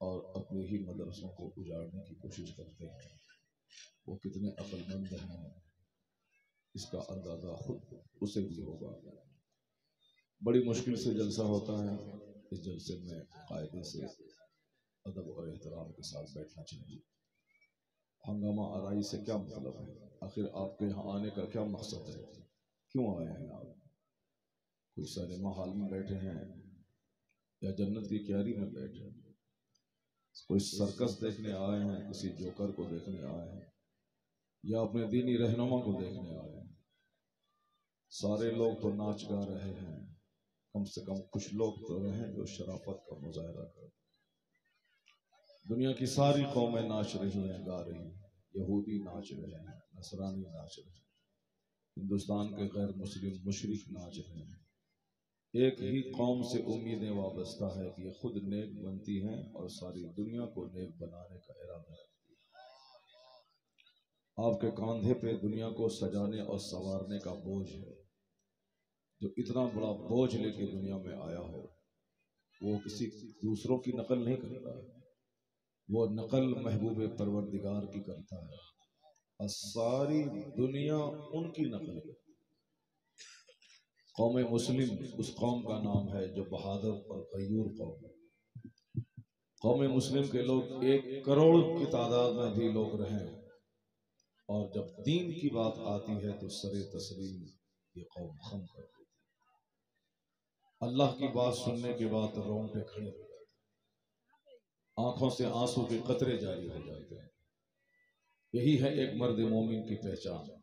और अपने ही मदरसों को उजाड़ने की कोशिश करते हैं। वो कितने अक्लमंद हैं इसका अंदाज़ा खुद उसे भी होगा। बड़ी मुश्किल से जलसा होता है। इस जलसे में कायदे से अदब और एहतराम के साथ बैठना चाहिए। हंगामा आराई से क्या मतलब है? आखिर आपके यहाँ आने का क्या मकसद है? क्यों आए हैं आप? कोई सिनेमा हॉल में बैठे हैं या जन्नत की क्यारी में बैठे हैं? कोई सर्कस देखने आए हैं, किसी जोकर को देखने आए हैं, या अपने दीनी रहनुमा को देखने आए हैं? सारे लोग तो नाच गा रहे हैं, कम से कम कुछ लोग तो रहे जो शराफत का मुजाहरा करें। दुनिया की सारी कौमें नाच रही हैं, गा रही हैं। यहूदी नाच रहे हैं, नसरानी नाच रहे हैं, हिंदुस्तान के गैर मुस्लिम मुशरिक नाच रहे हैं। एक ही कौम से उम्मीदें वाबस्ता है कि ये खुद नेक बनती हैं और सारी दुनिया को नेक बनाने का इरादा है। आपके कंधे पे दुनिया को सजाने और संवारने का बोझ है। जो इतना बड़ा बोझ लेके दुनिया में आया हो, वो किसी दूसरों की नकल नहीं करता है, वो नकल महबूब परवरदिगार की करता है और सारी दुनिया उनकी नकल है। कौम मुस्लिम उस कौम का नाम है जो बहादुर और गयूर कौम है। कौम मुस्लिम के लोग 1 करोड़ की तादाद में भी लोग रहें, और जब दीन की बात आती है तो सरे तस्लीम ये कौम खम कर देती है। अल्लाह की बात सुनने के बाद तो रोंगटे खड़े हो जाते हैं, आंखों से आंसू के कतरे जारी हो जाते हैं। यही है एक मर्द मोमिन की पहचान।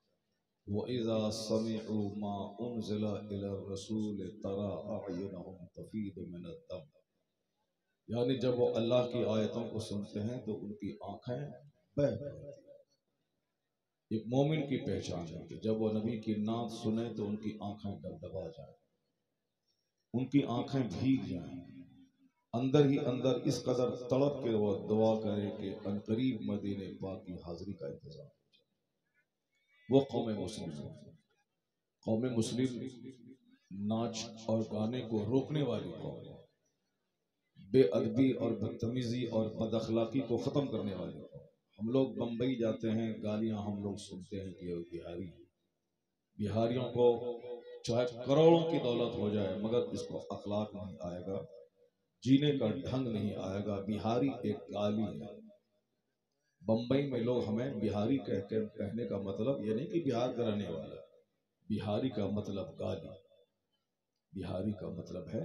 वो इज़ा समिअू मा उनज़िला इला रसूल तरा अयुनहुम तफीदु मिनद दम, यानी जब वो अल्लाह की आयतों को सुनते हैं तो उनकी आंखें बह पड़ती हैं। एक मोमिन की पहचान है कि जब वो नबी की नात सुने तो उनकी आंखें डबडबा जाए, उनकी आंखें भीग जाएं, अंदर ही अंदर इस कदर तड़प के वो दुआ करे कि अनकरीब मदीने पाक की हाजिरी का इंतजाम हो जाए। वो कौम मुस्लिम है। कौम मुस्लिम नाच और गाने को रोकने वाली कौम है, बेअदबी और बदतमीजी और बदअखलाकी को खत्म करने वाली कौम। हम लोग बम्बई जाते हैं, गालियां हम लोग सुनते हैं कि बिहारी, बिहारियों को चाहे करोड़ों की दौलत हो जाए मगर इसको अखलाक नहीं आएगा, जीने का ढंग नहीं आएगा। बिहारी एक गाली है। बम्बई में लोग हमें बिहारी कहने का मतलब ये नहीं कि बिहार का रहने वाला, बिहारी का मतलब गाली, बिहारी का मतलब है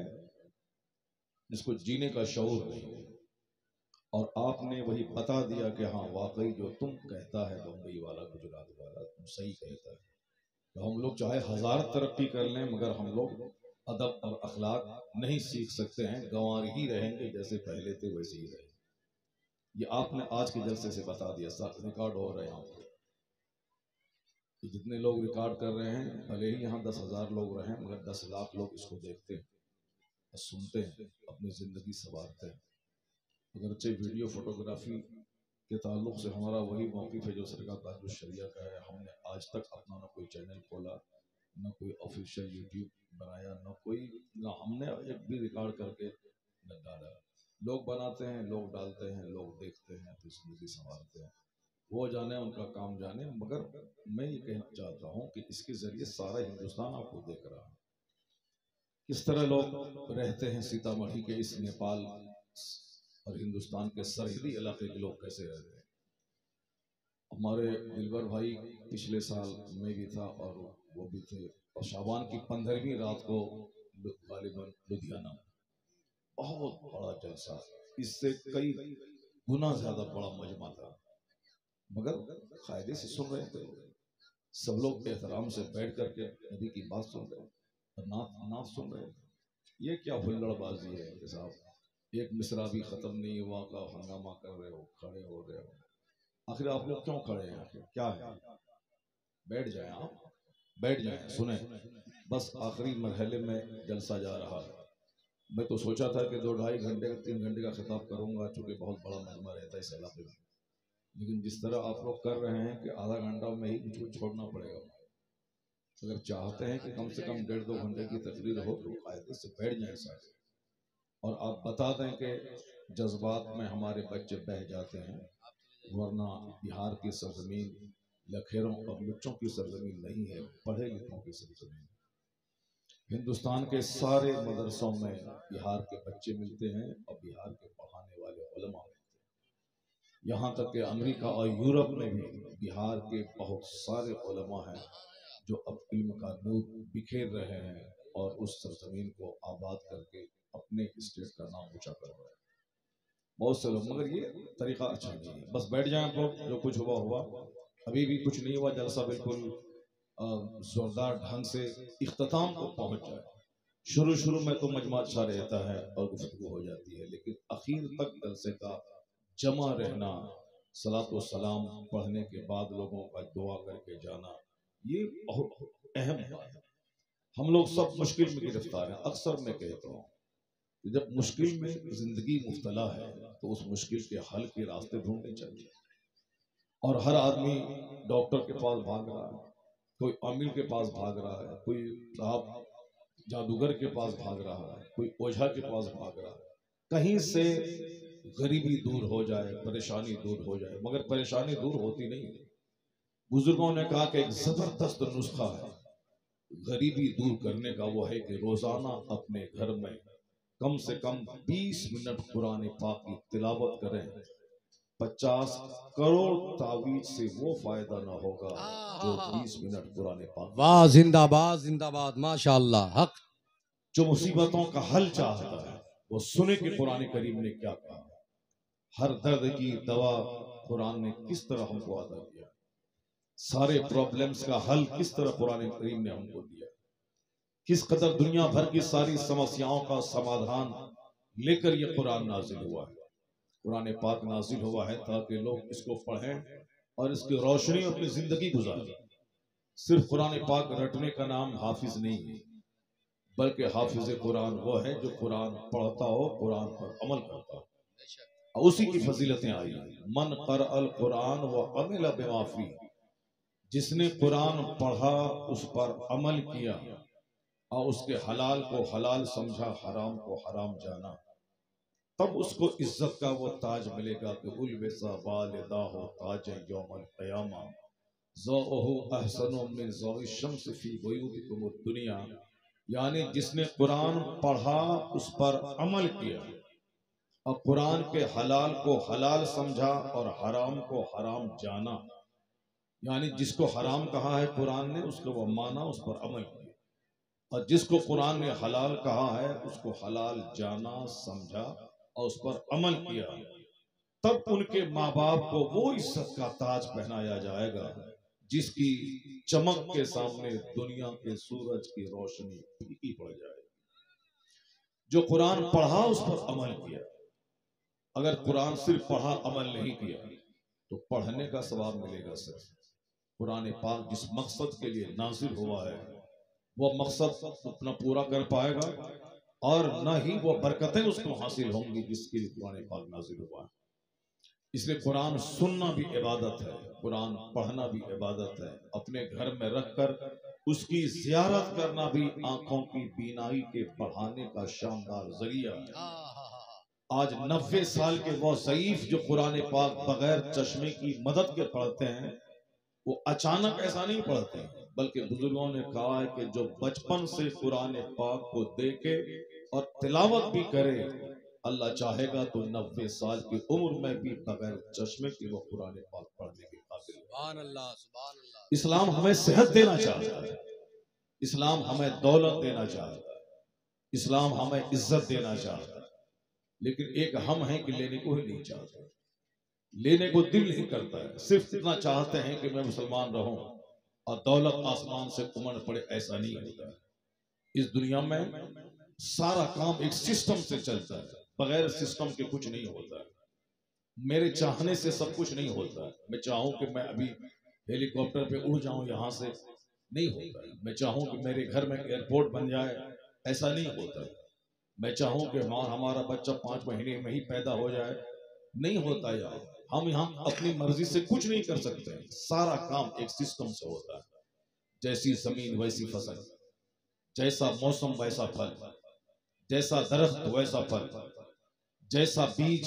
जिसको जीने का शऊर नहीं है। और आपने वही बता दिया कि हाँ वाकई जो तुम कहता है बम्बई वाला, गुजरात वाला, तुम सही कहता है। तो हम लोग चाहे 1000 तरक्की कर लें मगर हम लोग अदब और अखलाक नहीं सीख सकते हैं, गंवार ही रहेंगे, जैसे पहले थे वैसे ही रहेंगे। ये आपने आज के जलसे से बता दिया, रिकॉर्ड हो रहे हैं यहाँ पे। कि जितने लोग रिकॉर्ड कर रहे हैं, भले ही यहाँ 10,000 लोग रहें मगर 10 लाख लोग इसको देखते हैं और सुनते हैं, अपनी जिंदगी संवारते हैं। अगरचे वीडियो फोटोग्राफी के ताल्लुक से हमारा वही मौक़िफ़ है जो सरकार ताजुल शरिया का है। हमने आज तक अपना ना कोई चैनल खोला, न कोई ऑफिशियल यूट्यूब बनाया, न हमने एक भी रिकॉर्ड करके न डाला। लोग बनाते हैं, लोग डालते हैं, लोग देखते हैं, तो जिंदगी संवारते हैं, वो जाने, उनका काम जाने। मगर मैं ये कहना चाहता हूँ कि इसके जरिए सारा हिंदुस्तान आपको देख रहा है किस तरह लोग रहते हैं। सीतामढ़ी के इस नेपाल और हिंदुस्तान के सरहदी इलाके के लोग कैसे रहते हैं। हमारे दिलबर भाई पिछले साल में भी था और वो भी थे, और शाबान की 15वीं रात को गालिबन लुधियाना, बहुत बड़ा जलसा, इससे कई गुना ज्यादा बड़ा मजमा था, मगर कायदे से सुन रहे थे। सब लोग एहतराम से बैठ करके नबी की बात सुन रहे और नात सुन रहे। ये क्या हुल्लड़बाजी है कि साहब एक मिसरा भी खत्म नहीं हुआ का हंगामा कर रहे हो, खड़े हो रहे हो। आखिर आप लोग क्यों खड़े हैं? आखिर क्या है? बैठ जाएं, आप बैठ जाएं, सुने। बस आखिरी मरहले में जलसा जा रहा है। मैं तो सोचा था कि 2-2.5 घंटे 3 घंटे का खिताब करूंगा, चूंकि बहुत बड़ा मजमा रहता है इस इलाके में, लेकिन जिस तरह आप लोग कर रहे हैं कि आधा घंटा में ही मुझको छोड़ना पड़ेगा। अगर चाहते हैं कि कम से कम 1.5-2 घंटे की तकरीर हो तो कायदे से बैठ जाए सारे, और आप बता दें कि जज्बात में हमारे बच्चे बह जाते हैं, वरना बिहार की सरजमीन लखेरों और लुच्चों की सरजमीन नहीं है, पढ़े लिखों की सरजमीन। हिंदुस्तान के सारे मदरसों में बिहार के बच्चे मिलते हैं और बिहार के पढ़ाने वाले उलमा मिलते हैं। यहाँ तक कि अमेरिका और यूरोप में भी बिहार के बहुत सारे उलमा हैं जो अब इल्म का नूर बिखेर रहे हैं और उस सरजमीन को आबाद करके अपने स्टेट का नाम ऊंचा कर रहे हैं। बहुत से लोग, मगर ये तरीका अच्छा नहीं है। बस बैठ जाए आप लोग, जो कुछ हुआ हुआ, अभी भी कुछ नहीं हुआ, जलसा बिल्कुल जोरदार ढंग से इख्तिताम को पहुंच जाए। शुरू शुरू में तो मजमा अच्छा रहता है और गुफ्तगू हो जाती है, लेकिन आखिर तक जलसे का जमा रहना, सलात व सलाम पढ़ने के बाद लोगों का दुआ करके जाना, ये बहुत अहम बात है। हम लोग सब मुश्किल में गिरफ्तार हैं। अक्सर मैं कहता हूँ कि जब मुश्किल में जिंदगी मुब्तला है तो उस मुश्किल के हल के रास्ते ढूंढने चाहिए। और हर आदमी डॉक्टर के पास भाग रहा है, कोई अमीर के पास भाग रहा है, कोई साहब जादूगर के पास भाग रहा है, कोई ओझा के पास भाग रहा है, कहीं से गरीबी दूर हो जाए, परेशानी दूर हो जाए, मगर परेशानी दूर होती नहीं। बुजुर्गों ने कहा कि एक जबरदस्त नुस्खा है गरीबी दूर करने का, वो है कि रोजाना अपने घर में कम से कम 20 मिनट कुरान पाक की तिलावत करें। 50 करोड़ तावीज से वो फायदा ना होगा जो 20 मिनट कुरान पाक। वाह, जिंदाबाद जिंदाबाद, माशाअल्लाह। हक जो मुसीबतों का हल चाहता है वो सुने कि कुरान करीम ने क्या कहा। हर दर्द की दवा कुरान ने किस तरह हमको अदा किया, सारे प्रॉब्लम्स का हल किस तरह कुरान करीम ने हमको दिया, किस कदर दुनिया भर की सारी समस्याओं का समाधान लेकर ये कुरान नाजिल हुआ है। कुरान पाक नाजिल हुआ है ताकि लोग इसको पढ़ें और इसकी रोशनी अपनी जिंदगी गुजारें। सिर्फ कुरान पाक रटने का नाम हाफिज नहीं है, बल्कि हाफिज कुरान वो है जो कुरान पढ़ता हो, कुरान पर अमल करता हो। उसी की फजीलतें आई हैं। मन कर अल कुरान व अमिल बिमाफी, जिसने कुरान पढ़ा उस पर अमल किया और उसके हलाल को हलाल समझा, हराम को हराम जाना, तब उसको इज्जत का वो ताज मिलेगा कि उल्बिसा वालिदाहु ताज यौमल क़यामा ज़ौहु अहसनु मिन ज़ौइ शम्स फी बुयूतिकुम दुनिया। यानी जिसने कुरान पढ़ा उस पर अमल किया और कुरान के हलाल को हलाल समझा और हराम को हराम जाना, यानी जिसको हराम कहा है कुरान ने उसको वो माना, उस पर अमल किया, और जिसको कुरान ने हलाल कहा है उसको हलाल जाना, समझा और उस पर अमल किया, तब उनके माँ बाप को वो इज्जत का ताज पहनाया जाएगा जिसकी चमक के सामने दुनिया के सूरज की रोशनी फीकी पड़ जाएगी। जो कुरान पढ़ा उस पर अमल किया। अगर कुरान सिर्फ पढ़ा अमल नहीं किया तो पढ़ने का सवाब मिलेगा सिर्फ। कुरान पाक जिस मकसद के लिए नाजिल हुआ है वो मकसद अपना पूरा कर पाएगा और न ही वो बरकतें उसको हासिल होंगी जिसके लिए कुरान पाक नाजिल हुआ है। इसलिए कुरान सुनना भी इबादत है, कुरान पढ़ना भी इबादत है। अपने घर में रखकर उसकी ज़ियारत करना भी आंखों की बीनाई के बढ़ाने का शानदार जरिया है। आज 90 साल के वो ज़ईफ जो कुरान पाक बगैर चश्मे की मदद के पढ़ते हैं, वो अचानक ऐसा नहीं पढ़ते, बल्कि बुजुर्गों ने कहा है कि जो बचपन से कुरान पाक को देखे और तिलावत भी करे, अल्लाह चाहेगा तो 90 साल की उम्र में भी बगैर चश्मे के वो कुरान पाक पढ़ने के काबिल। सुभान अल्लाह, सुभान अल्लाह। इस्लाम हमें सेहत देना चाहता है, इस्लाम हमें दौलत देना चाहता है, इस्लाम हमें इज्जत देना चाहता है, लेकिन एक हम हैं कि लेने को ही नहीं चाहते, लेने को दिल नहीं करता है। सिर्फ इतना चाहते हैं कि मैं मुसलमान रहूं और दौलत आसमान से उमड़ पड़े, ऐसा नहीं होता है। इस दुनिया में सारा काम एक सिस्टम से चलता है, बगैर सिस्टम के कुछ नहीं होता है। मेरे चाहने से सब कुछ नहीं होता है। मैं चाहूं कि मैं अभी हेलीकॉप्टर पे उड़ जाऊं यहां से, नहीं होता है। मैं चाहूं कि मेरे घर में एयरपोर्ट बन जाए, ऐसा नहीं होता है। मैं चाहूं कि हमारा बच्चा 5 महीने में ही पैदा हो जाए, नहीं होता यार। हम यहाँ अपनी मर्जी से कुछ नहीं कर सकते। सारा काम एक सिस्टम से होता है। जैसी जमीन वैसी फसल, जैसा मौसम वैसा फल, जैसा दरख्त वैसा फल, जैसा बीज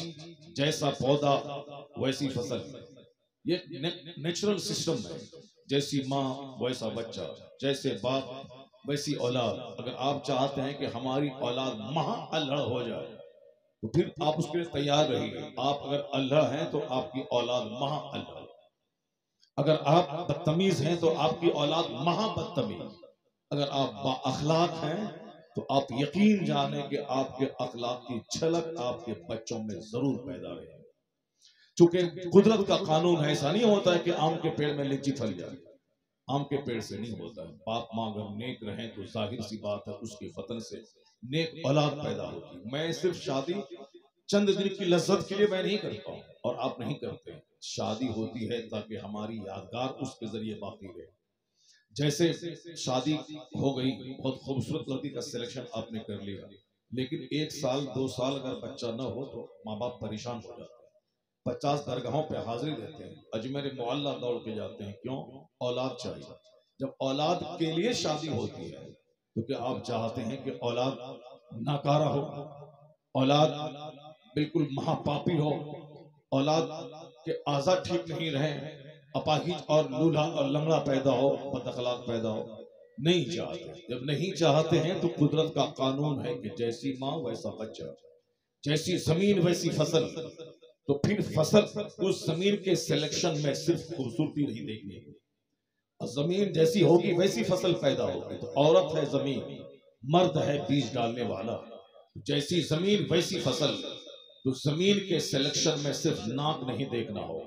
जैसा पौधा वैसी फसल, ये नेचुरल सिस्टम है। जैसी माँ वैसा बच्चा, जैसे बाप वैसी औलाद। अगर आप चाहते हैं कि हमारी औलाद महा अल्हड़ हो जाए तो फिर आप उसके लिए तैयार रहिए। आप अगर अल्हड़ हैं तो आपकी औलाद महा अल्हड़, अगर आप बदतमीज हैं तो आपकी औलाद महा बदतमीज, अगर आप बाअखलाक हैं तो आप यकीन जाने कि आपके अखलाक की झलक आपके बच्चों में जरूर पैदा रहे। चूंकि कुदरत का कानून ऐसा नहीं होता है कि आम के पेड़ में लीची फल जाए, आम के पेड़ से नहीं होता है। बाप माँ अगर नेक रहें तो जाहिर सी बात है उसके वतन से नेक औलाद पैदा होगी। मैं सिर्फ शादी चंद दिन की लज्जत के लिए मैं नहीं करता हूँ और आप नहीं करते। शादी होती है ताकि हमारी यादगार उसके जरिए बाकी रहे। जैसे शादी हो गई, बहुत खूबसूरत लड़की का सिलेक्शन आपने कर लिया, लेकिन 1 साल 2 साल अगर बच्चा न हो तो माँ बाप परेशान हो जाते हैं। 50 दरगाहों पे हाजिरी देते हैं, अजमेर मोहल्ला दौड़ के जाते हैं, क्यों? औलाद चाहिए। जब औलाद के लिए शादी होती है तो क्या आप चाहते हैं कि औलाद नाकारा हो, औलाद बिल्कुल महापापी हो, औलाद के आजाद ठीक नहीं रहे, अपाहिज और लूल्हा और लंगड़ा पैदा हो, बदअखलाक पैदा हो? नहीं चाहते। जब नहीं चाहते हैं तो कुदरत का कानून है कि जैसी माँ वैसा बच्चा, जैसी जमीन वैसी फसल। तो फिर फसल, उस जमीन के सिलेक्शन में सिर्फ खूबसूरती नहीं देखनी है, जमीन जैसी होगी वैसी फसल पैदा होगी। तो औरत है जमीन, मर्द है बीज डालने वाला, जैसी जमीन वैसी फसल। तो जमीन के सिलेक्शन में सिर्फ नाक नहीं देखना हो,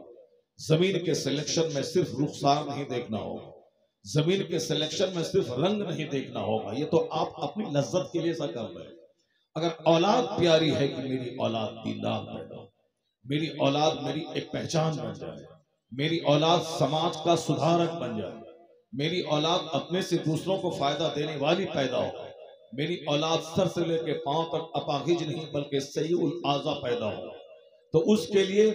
जमीन के सिलेक्शन में सिर्फ रुखसार नहीं देखना होगा, जमीन के सिलेक्शन में सिर्फ रंग नहीं देखना होगा। ये तो आप अपनी लज्जत के लिए ऐसा कर रहे हैं। अगर औलाद प्यारी है कि मेरी औलाद दीनदार पैदा हो, मेरी औलाद मेरी एक पहचान बन जाए, मेरी औलाद समाज का सुधारक बन जाए, मेरी औलाद अपने से दूसरों को फायदा देने वाली पैदा हो, मेरी औलाद सर से लेकर पांव तक अपाहिज नहीं बल्कि सहीउल आज़ा पैदा हो, तो उसके लिए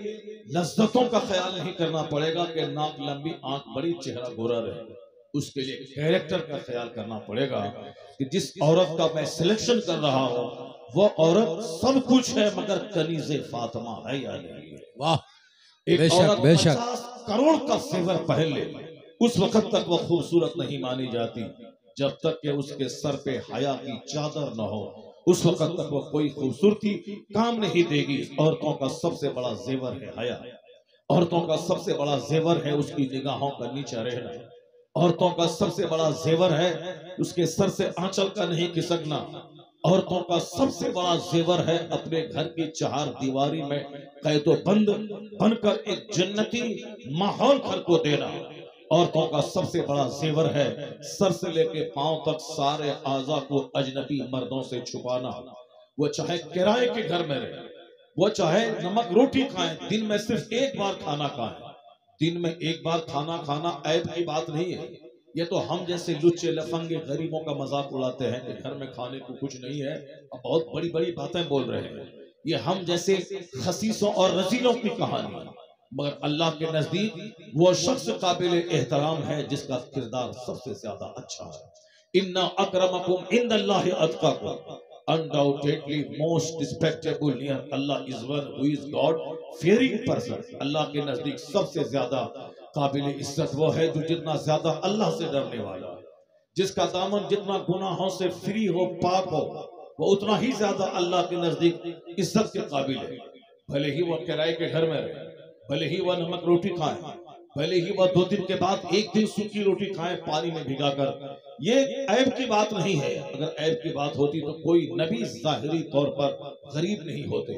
लज्जतों का ख्याल नहीं करना पड़ेगा कि नाक लंबी आंख बड़ी चेहरा गोरा रहे। उसके लिए कैरेक्टर का ख्याल करना पड़ेगा कि जिस औरत का मैं सिलेक्शन कर रहा हूं वो औरत सब कुछ है मगर कनीज़े फातिमा है या नहीं है। वाह, एक बेशक औरत बेशक। 50 करोड़ का जेवर पहन ले, उस वक्त तक वो खूबसूरत नहीं मानी जाती जब तक कि उसके सर पे हया की चादर न हो। उस वक्त तक वो कोई खूबसूरती काम नहीं देगी। औरतों का सबसे बड़ा जेवर है हया, औरतों का सबसे बड़ा जेवर है उसकी निगाहों का नीचा रहना, औरतों का सबसे बड़ा जेवर है उसके सर से आंचल का नहीं खिसकना, औरतों का सबसे बड़ा जेवर है अपने घर की 4 दीवारी में कैदोबंद बनकर एक जन्नती माहौल घर को देना। औरतों का सबसे बड़ा जेवर है सर से लेके पांव तक सारे आज़ा को अजनबी मर्दों से छुपाना। वो चाहे किराए के घर में रहे, वो चाहे नमक रोटी खाएं, दिन में सिर्फ एक बार खाना खाएं। दिन में एक बार खाना खाना ऐब की बात नहीं है। ये तो हम जैसे लुच्चे लफंगे गरीबों का मजाक उड़ाते हैं कि घर में खाने को कुछ नहीं है, अब बहुत बड़ी बड़ी बातें बोल रहे हैं। ये हम जैसे खसीसों और रजीलों की कहानी है, मगर अल्लाह के नजदीक वो शख्स काबिल एहतराम है जिसका किरदार सबसे ज्यादा अच्छा है। इन्ना अक्रमकुम इंदल्लाहि अतकाकुम, undoubtedly most respectable near Allah is one who is God fearing person। अल्लाह के नजदीक सबसे ज्यादा काबिल इज्जत वो है जो जितना ज्यादा अल्लाह से डरने वाला, जिसका दामन जितना गुनाहों से फ्री हो, पाक हो, वो उतना ही ज्यादा अल्लाह के नजदीक इज्जत के काबिल है। भले ही वो किराए के घर में रहे, भले ही वह नमक रोटी खाए, भले ही वह 2 दिन के बाद 1 दिन सूखी रोटी खाए पानी में भिगाकर, ये ऐब की बात नहीं है। अगर ऐब की बात होती तो कोई नबी जाहिरी तौर पर गरीब नहीं होते,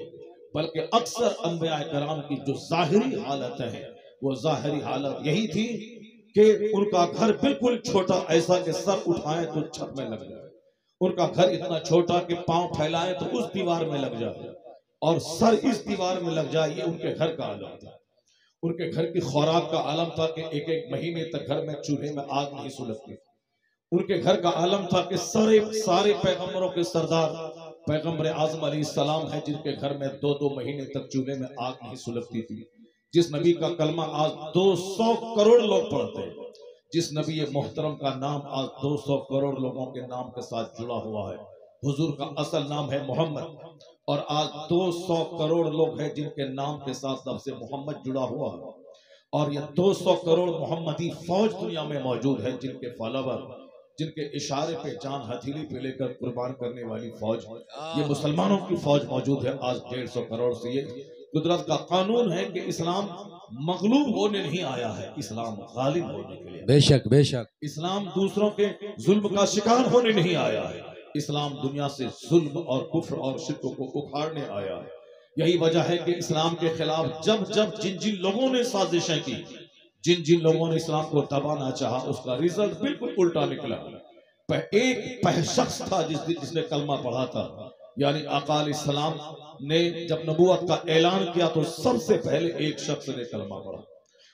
बल्कि अक्सर अंबिया कराम की जो जाहिरी हालत है वो जाहिरी हालत यही थी कि उनका घर बिल्कुल छोटा, ऐसा कि सर उठाएं तो छत में लग जाए, उनका घर इतना छोटा कि पांव फैलाएं तो उस दीवार में लग जाए और सर इस दीवार में लग जाए। ये उनके घर का आलम था। उनके घर की खुराक का आलम था कि 1-1 महीने तक घर में चूल्हे में आग नहीं सुलगती। उनके घर का आलम था कि सारे पैगंबरों के सरदार पैगंबर आजम अलैहिस्सलाम है जिनके घर में 2-2 महीने तक चूल्हे में आग नहीं सुलगती थी। जिस नबी का कलमा आज 200 करोड़ लोग पढ़ते हैं, जिस नबी मोहतरम का नाम आज 200 करोड़ लोगों के नाम के साथ जुड़ा हुआ है, हुजूर का असल नाम है मोहम्मद, और आज 200 करोड़ लोग हैं जिनके नाम के साथ लफ्ज़ मोहम्मद जुड़ा हुआ है, और ये 200 करोड़ मोहम्मदी फौज दुनिया में मौजूद है, जिनके फॉलोवर, जिनके इशारे पे जान हथेली पे लेकर कुर्बान करने वाली फौज, ये मुसलमानों की फौज मौजूद है आज 150 करोड़ से। ये कुदरत का कानून है कि इस्लाम मगलूब होने नहीं आया है, इस्लाम गालिब होने के लिए। बेशक बेशक। इस्लाम दूसरों के जुल्म का शिकार होने नहीं आया है, इस्लाम दुनिया से जुल्म और कुफ्र और शिर्क को उखाड़ने आया है। यही वजह है कि इस्लाम के खिलाफ जब जब जिन जिन लोगों ने साजिशें की, जिन जिन लोगों ने इस्लाम को दबाना चाहा, उसका रिजल्ट बिल्कुल उल्टा निकला। एक शख्स था जिसने कलमा पढ़ा था, यानी आका अलैहिस्सलाम ने जब नबूवत का ऐलान किया तो सबसे पहले एक शख्स ने कलमा पढ़ा,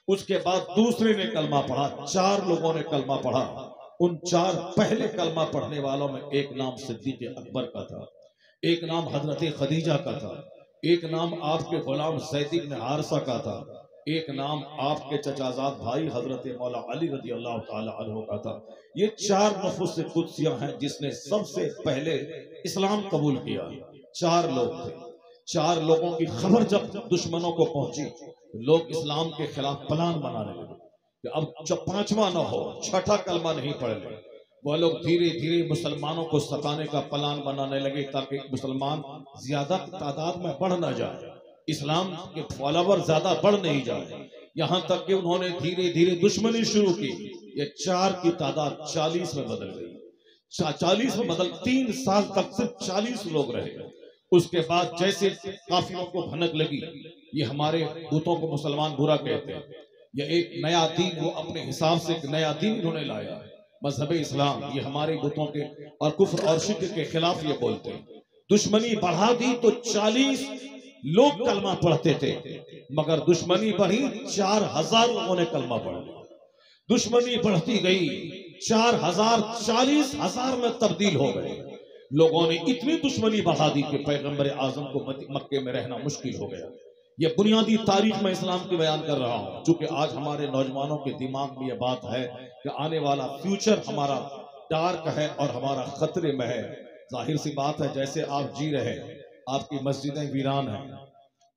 उसके बाद दूसरे ने कलमा पढ़ा, 4 लोगों ने कलमा पढ़ा। उन 4 पहले कलमा पढ़ने वालों में एक नाम सिद्दीक़ अकबर का था, एक नाम हजरत खदीजा का था, एक नाम आपके गुलाम ज़ैद इब्न हारिसा का था, एक नाम आपके चचाजाद भाई हजरत मौला अली रज़ी अल्लाह ताला अन्हु का था। ये 4 नफुस कुदसियां हैं जिसने सबसे पहले इस्लाम कबूल किया। 4 लोग थे। 4 लोगों की खबर जब दुश्मनों को पहुंची, लोग इस्लाम के खिलाफ प्लान बनाने लगे कि अब जब 5वां न हो, 6ठा कलमा नहीं पढ़ ले, वह लोग धीरे धीरे मुसलमानों को सताने का प्लान बनाने लगे ताकि मुसलमान ज्यादा तादाद में बढ़ न जाए, इस्लाम के फॉलोवर ज्यादा बढ़ नहीं जाए। यहाँ तक कि उन्होंने धीरे धीरे दुश्मनी शुरू की। ये 4 की तादाद 40 में बदल गई, 40 में बदल 3 साल तक सिर्फ 40 लोग रहे। उसके बाद जैसे काफिरों को भनक लगी, ये हमारे बुतों को मुसलमान बुरा कहते हैं, ये एक नया दीन, वो अपने हिसाब से एक नया दीन इन्होंने लाया है, मजहब इस्लाम, ये हमारे बुतों के और कुफ्र और शिर्क के खिलाफ ये बोलते हैं। दुश्मनी बढ़ा दी तो 40 लोग कलमा पढ़ते थे, मगर दुश्मनी बढ़ी, 4000 लोगों ने कलमा पढ़ लिया। दुश्मनी बढ़ती गई, 4000 40,000 में तब्दील हो गए। लोगों ने इतनी दुश्मनी बढ़ा दी कि पैगंबर आजम को मक्के में रहना मुश्किल हो गया। ये बुनियादी तारीख में इस्लाम की बयान कर रहा हूँ, चूंकि आज हमारे नौजवानों के दिमाग में ये बात है कि आने वाला फ्यूचर हमारा डार्क है और हमारा खतरे में है। जाहिर सी बात है, जैसे आप जी रहे, आपकी मस्जिदें वीरान हैं,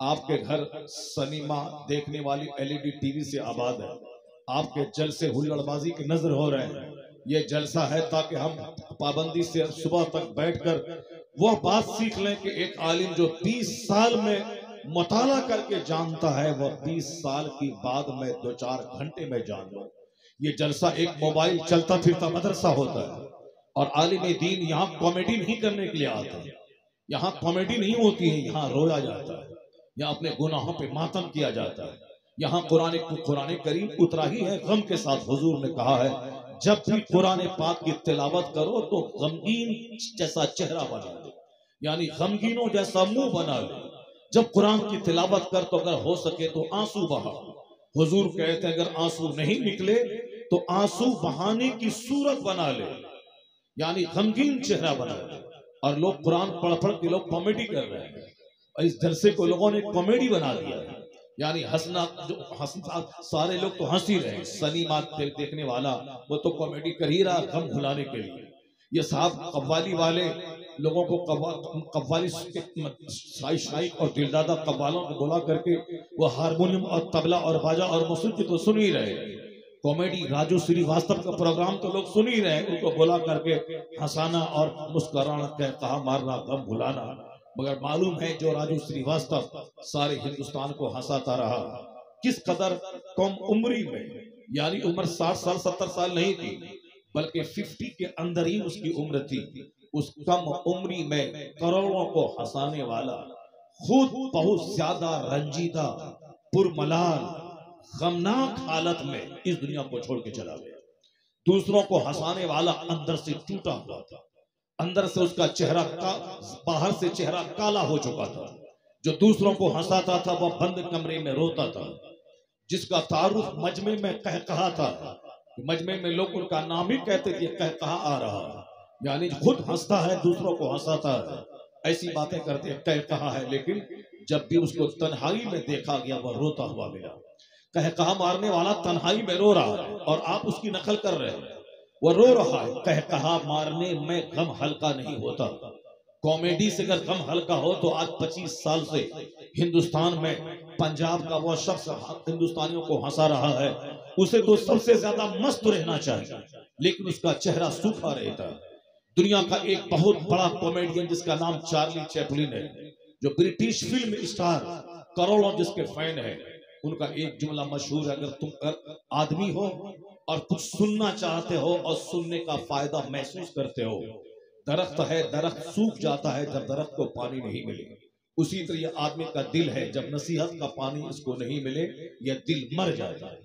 आपके घर सिनेमा देखने वाली LED टीवी से आबाद है, आपके जलसे हुल्लड़बाजी की नजर हो रहे हैं। ये जलसा है ताकि हम पाबंदी से सुबह तक बैठकर वह बात सीख लें कि एक आलिम जो 20 साल में मुताला करके जानता है, वह 20 साल की बाद में 2-4 घंटे में जान लो। ये जलसा एक मोबाइल चलता फिरता मदरसा होता है, और आलिम दीन यहाँ कॉमेडी नहीं करने के लिए आता है, यहाँ कॉमेडी नहीं होती है, यहाँ रोया जाता है, यहाँ अपने गुनाहों पे मातम किया जाता है। यहाँ कुरान करीम उतरा ही है गम के साथ। हुजूर ने कहा है, जब भी कुरान पाक की तिलावत करो तो गमगीन जैसा चेहरा बना ले, यानी गमगीनों जैसा मुंह बना ले। जब कुरान की तिलावत कर तो अगर हो सके तो आंसू बहा। हुजूर कहते हैं अगर आंसू नहीं निकले तो आंसू बहाने की सूरत बना ले, यानी गमगीन चेहरा बना ले। और लोग कुरान पढ़ पढ़ के लोग कॉमेडी कर रहे हैं, और इस जलसे को लोगों ने कॉमेडी बना दिया है, यानी हंसना, जो सारे लोग तो हंस ही रहे। सिनेमा देखने वाला वो तो कॉमेडी कर ही रहा गम भुलाने के लिए। ये साहब कव्वाली वाले लोगों को कव्वाली शाइक और दिलदादा कव्वालों को बुला करके वो हारमोनियम और तबला और बाजा और मौसीकी तो सुन ही रहे। कॉमेडी राजू श्रीवास्तव का प्रोग्राम तो लोग सुन ही रहे, उनको बुला करके हंसाना और मुस्कुराना, कहा मारना, गम भुलाना। मगर मालूम है जो राजू श्रीवास्तव सारे हिंदुस्तान को हंसाता रहा, किस कदर कम उम्री में, यानी उम्र 60 साल 70 साल नहीं थी, बल्कि 50 के अंदर ही उसकी उम्र थी। उस कम उम्री में करोड़ों को हंसाने वाला खुद बहुत ज्यादा रंजीदा, पुरमलाल, गमनाक हालत में इस दुनिया को छोड़ के चला गया। दूसरों को हंसाने वाला अंदर से टूटा हुआ था, अंदर से उसका चेहरा बाहर से चेहरा काला हो चुका था। जो दूसरों को हंसाता था वह बंद कमरे में रोता था। जिसका तारुफ मजमे में कहकहा था, मजमे में लोग उनका नाम ही कहते थे, कहकहा आ रहा, यानी खुद हंसता है, दूसरों को हंसाता है, ऐसी बातें करते कहकहा है। लेकिन जब भी उसको तन्हाई में देखा गया वह रोता हुआ मिला। कहकहा मारने वाला तन्हाई में रो रहा है और आप उसकी नकल कर रहे हैं। वो रो रहा है, कह कहा मारने में गम हल्का नहीं होता। कॉमेडी से अगर गम हल्का हो तो आज 25 साल से हिंदुस्तान में पंजाब का वो शख्स हिंदुस्तानियों को हंसा रहा है, उसे तो सबसे ज्यादा मस्त रहना चाहिए, लेकिन उसका चेहरा सूखा रहता है। दुनिया का एक बहुत बड़ा कॉमेडियन जिसका नाम चार्ली चैपलिन है, जो ब्रिटिश फिल्म स्टार, करोड़ों जिसके फैन है, उनका एक जुमला मशहूर है, अगर तुम आदमी हो और कुछ सुनना चाहते हो और सुनने का फायदा महसूस करते हो, दरख्त है, दरख्त सूख जाता है जब दरख्त को पानी नहीं मिले, उसी तरह यह आदमी का दिल है, जब नसीहत का पानी इसको नहीं मिले यह दिल मर जाता है,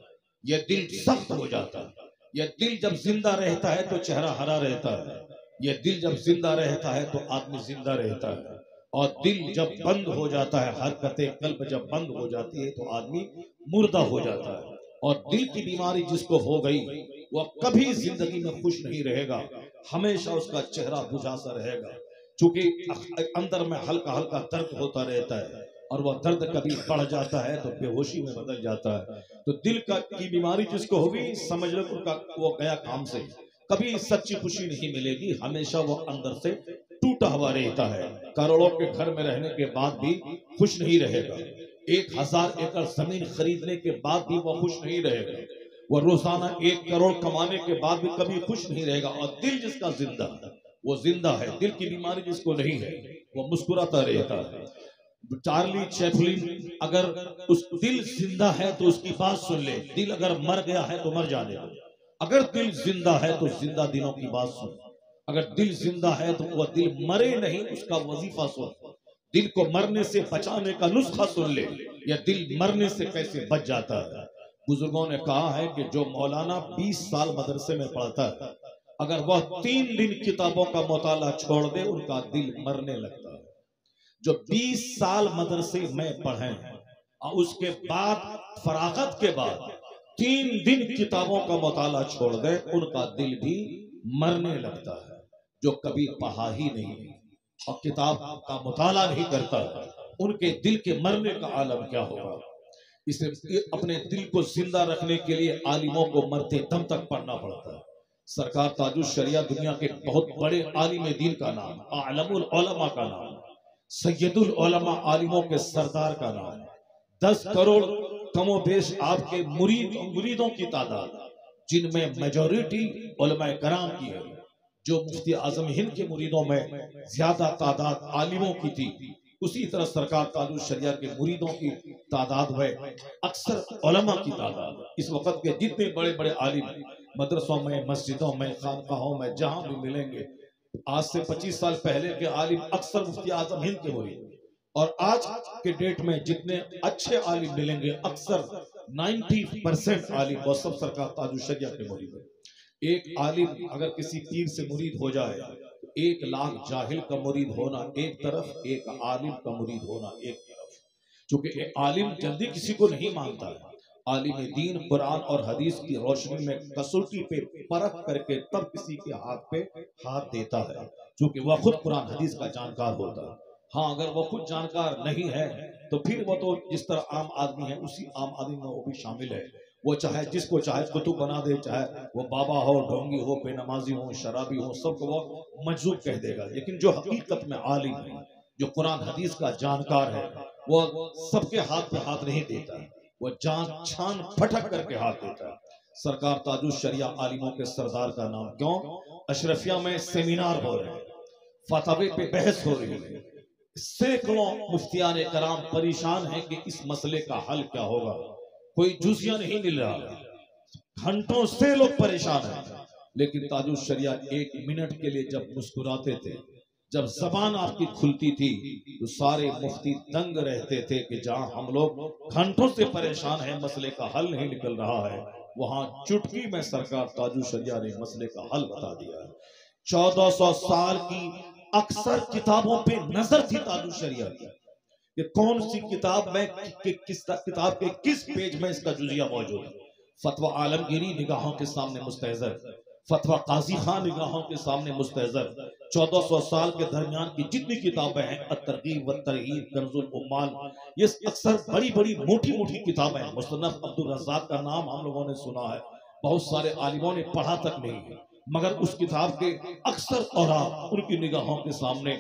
यह दिल सख्त हो जाता है। यह दिल जब जिंदा रहता है तो चेहरा हरा रहता है, यह दिल जब जिंदा रहता है तो आदमी जिंदा रहता है, और दिल जब बंद हो जाता है, हरकतें कल्ब जब बंद हो जाती है तो आदमी मुर्दा हो जाता है। और दिल की बीमारी जिसको हो गई वह कभी जिंदगी में खुश नहीं रहेगा, हमेशा उसका चेहरा बुझा सा रहेगा, क्योंकि अंदर में हल्का हल्का दर्द होता रहता है, और वह दर्द कभी बढ़ जाता है तो बेहोशी में बदल जाता है। तो दिल की बीमारी जिसको होगी, समझ लो वो गया काम से, कभी सच्ची खुशी नहीं मिलेगी, हमेशा वो अंदर से टूटा हुआ रहता है। करोड़ों के घर में रहने के बाद भी खुश नहीं रहेगा, 1000 एकड़ जमीन खरीदने के बाद भी वो खुश नहीं रहेगा, वो रोजाना 1 करोड़ कमाने के बाद भी कभी खुश नहीं रहेगा। और दिल जिसका जिंदा है वो जिंदा है, दिल की बीमारी जिसको नहीं है वो मुस्कुराता रहता है। चार्ली चैपलिन, अगर उस दिल जिंदा है तो उसकी बात सुन ले, दिल अगर मर गया है तो मर जाने दो, अगर दिल जिंदा है तो जिंदा दिलों की बात सुन, अगर दिल जिंदा है तो वह दिल मरे नहीं, उसका वजीफा सुन, दिल को मरने से बचाने का नुस्खा सुन ले, या दिल मरने से कैसे बच जाता है। बुजुर्गों ने कहा है कि जो मौलाना 20 साल मदरसे में पढ़ता है, अगर वह 3 दिन किताबों का मुताला छोड़ दे उनका दिल मरने लगता है। जो 20 साल मदरसे में पढ़े और उसके बाद फरागत के बाद 3 दिन किताबों का मुताला छोड़ दे उनका दिल भी मरने लगता है। जो कभी पढ़ा ही नहीं और किताब का मुताला नहीं करता, उनके दिल के मरने का आलम क्या होगा। इसे अपने दिल को जिंदा रखने के लिए आलिमों को मरते दम तक पढ़ना पड़ता है। सरकार ताजुश शरिया दुनिया के बहुत बड़े आलिम दीन का नाम, आलमुल उलमा का नाम, सैयदुल उलमा आलिमों के सरदार का नाम, 10 करोड़ कमोबेश आपके मुरीदों की तादाद, जिनमें मेजॉरिटी उलमा कराम की है। जो मुफ्ती आजम हिंद के मुरीदों में ज्यादा तादाद आलिमों की थी, उसी तरह सरकार ताजुश शरिया के मुरीदों की तादाद है अक्सर उलमा की तादाद। इस वक्त के जितने बड़े बड़े आलिम मदरसों में, मस्जिदों में, खानकाहों में जहां भी मिलेंगे, आज से 25 साल पहले के आलिम अक्सर मुफ्ती आजम हिंद के मुरीद, और आज के डेट में जितने अच्छे आलिम मिलेंगे अक्सर 90% आलिम वो सब सरकार ताजुश शरिया के मुरीद है। एक आलिम अगर किसी पीर से मुरीद हो जाए तो 1 लाख जाहिल का मुरीद होना एक तरफ, एक आलिम का मुरीद होना एक तरफ, क्योंकि आलिम जल्दी किसी को नहीं मानता है। आलिम दीन कुरान और हदीस की रोशनी में कसौटी पे परख करके तब किसी के हाथ पे हाथ देता है, क्योंकि वह खुद कुरान हदीस का जानकार होता है। हाँ, अगर वो खुद जानकार नहीं है तो फिर वो तो जिस तरह आम आदमी है उसी आम आदमी में वो भी शामिल है। वो चाहे जिसको चाहे कुतुब बना दे, चाहे वो बाबा हो, ढोंगी हो, बेनमाजी हो, शराबी हो, सबको वो मजजूब कह देगा। लेकिन जो हकीकत में आलिम है, जो कुरान हदीस का जानकार है, वो सबके हाथ पे हाथ नहीं देता है, वो जान छान फटक करके हाथ देता है। सरकार ताजुश शरिया आलिमों के सरदार का नाम क्यों? अशरफिया में सेमिनार हो रहे हैं, फतवे पे बहस हो रही है, सैकड़ों मुफ्तियान कराम परेशान हैं कि इस मसले का हल क्या होगा, कोई जुजिया नहीं मिल रहा, घंटों से लोग परेशान हैं। लेकिन ताजुश शरिया 1 मिनट के लिए जब मुस्कुराते थे, जब जबान आपकी खुलती थी, तो सारे मुफ्ती दंग रहते थे कि जहां हम लोग घंटों से परेशान हैं, मसले का हल नहीं निकल रहा है, वहां चुटकी में सरकार ताजुश शरिया ने मसले का हल बता दिया है। 1400 साल की अक्सर किताबों पे नजर थी ताजुश शरिया की कि कौन सी किताब में किस किताब के किस पेज में इसका जुजिया मौजूद है। फतवा आलमगीरी निगाहों के सामने मुस्तहज़र, फतवा काजी खान निगाहों के सामने मुस्तहज़र। 1400 साल के दरमियान की जितनी किताबें हैं, अत-तरगीब व तरहीब, कंजुल उम्माल, ये अक्सर बड़ी बड़ी मोटी मोटी किताबें हैं। मुसन्नफ अब्दुल रज़्ज़ाक़ का नाम हम लोगों ने सुना है, बहुत सारे आलिमों ने पढ़ा तक नहीं है। मगर उस किताब के अक्सर औरात उनकी निगाहों के सामने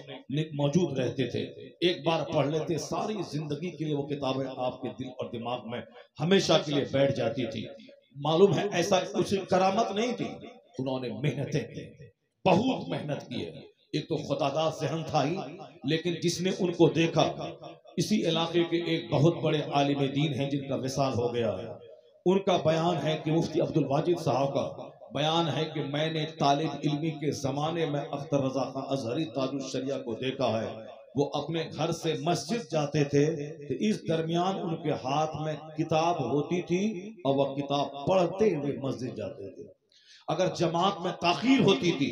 मौजूद रहते थे। एक बार पढ़ लेते, सारी जिंदगी के लिए वो किताबें आपके दिल और दिमाग में हमेशा के लिए बैठ जाती थी। मालूम है ऐसा कुछ करामत नहीं थी, उन्होंने मेहनतें की, बहुत मेहनत की है। एक तो खुदादार जहन था ही, लेकिन जिसने उनको देखा, इसी इलाके के एक बहुत बड़े आलिम दीन हैं जिनका विसाल हो गया है, उनका बयान है कि मुफ्ती अब्दुल वाजिद साहब का बयान है कि मैंने तालिब इल्मी के जमाने में अख्तर रजा खां अजहरी ताजुश शरिया को देखा है। वो अपने घर से मस्जिद जाते थे तो इस दरमियान उनके हाथ में किताब होती थी और वह किताब पढ़ते हुए मस्जिद जाते थे। अगर जमात में ताखीर होती थी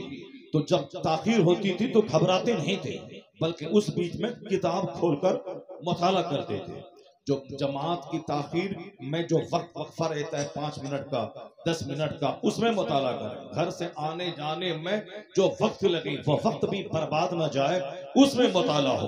तो जब ताखीर होती थी तो घबराते नहीं थे, बल्कि उस बीच में किताब खोलकर मुताला करते थे। जो जमात की ताखीर में जो वक्फा रहता है 5 मिनट का 10 मिनट का, उसमें मुताला करें। घर से आने जाने में जो वक्त लगे वो वक्त भी बर्बाद ना जाए, उसमें मुताला हो।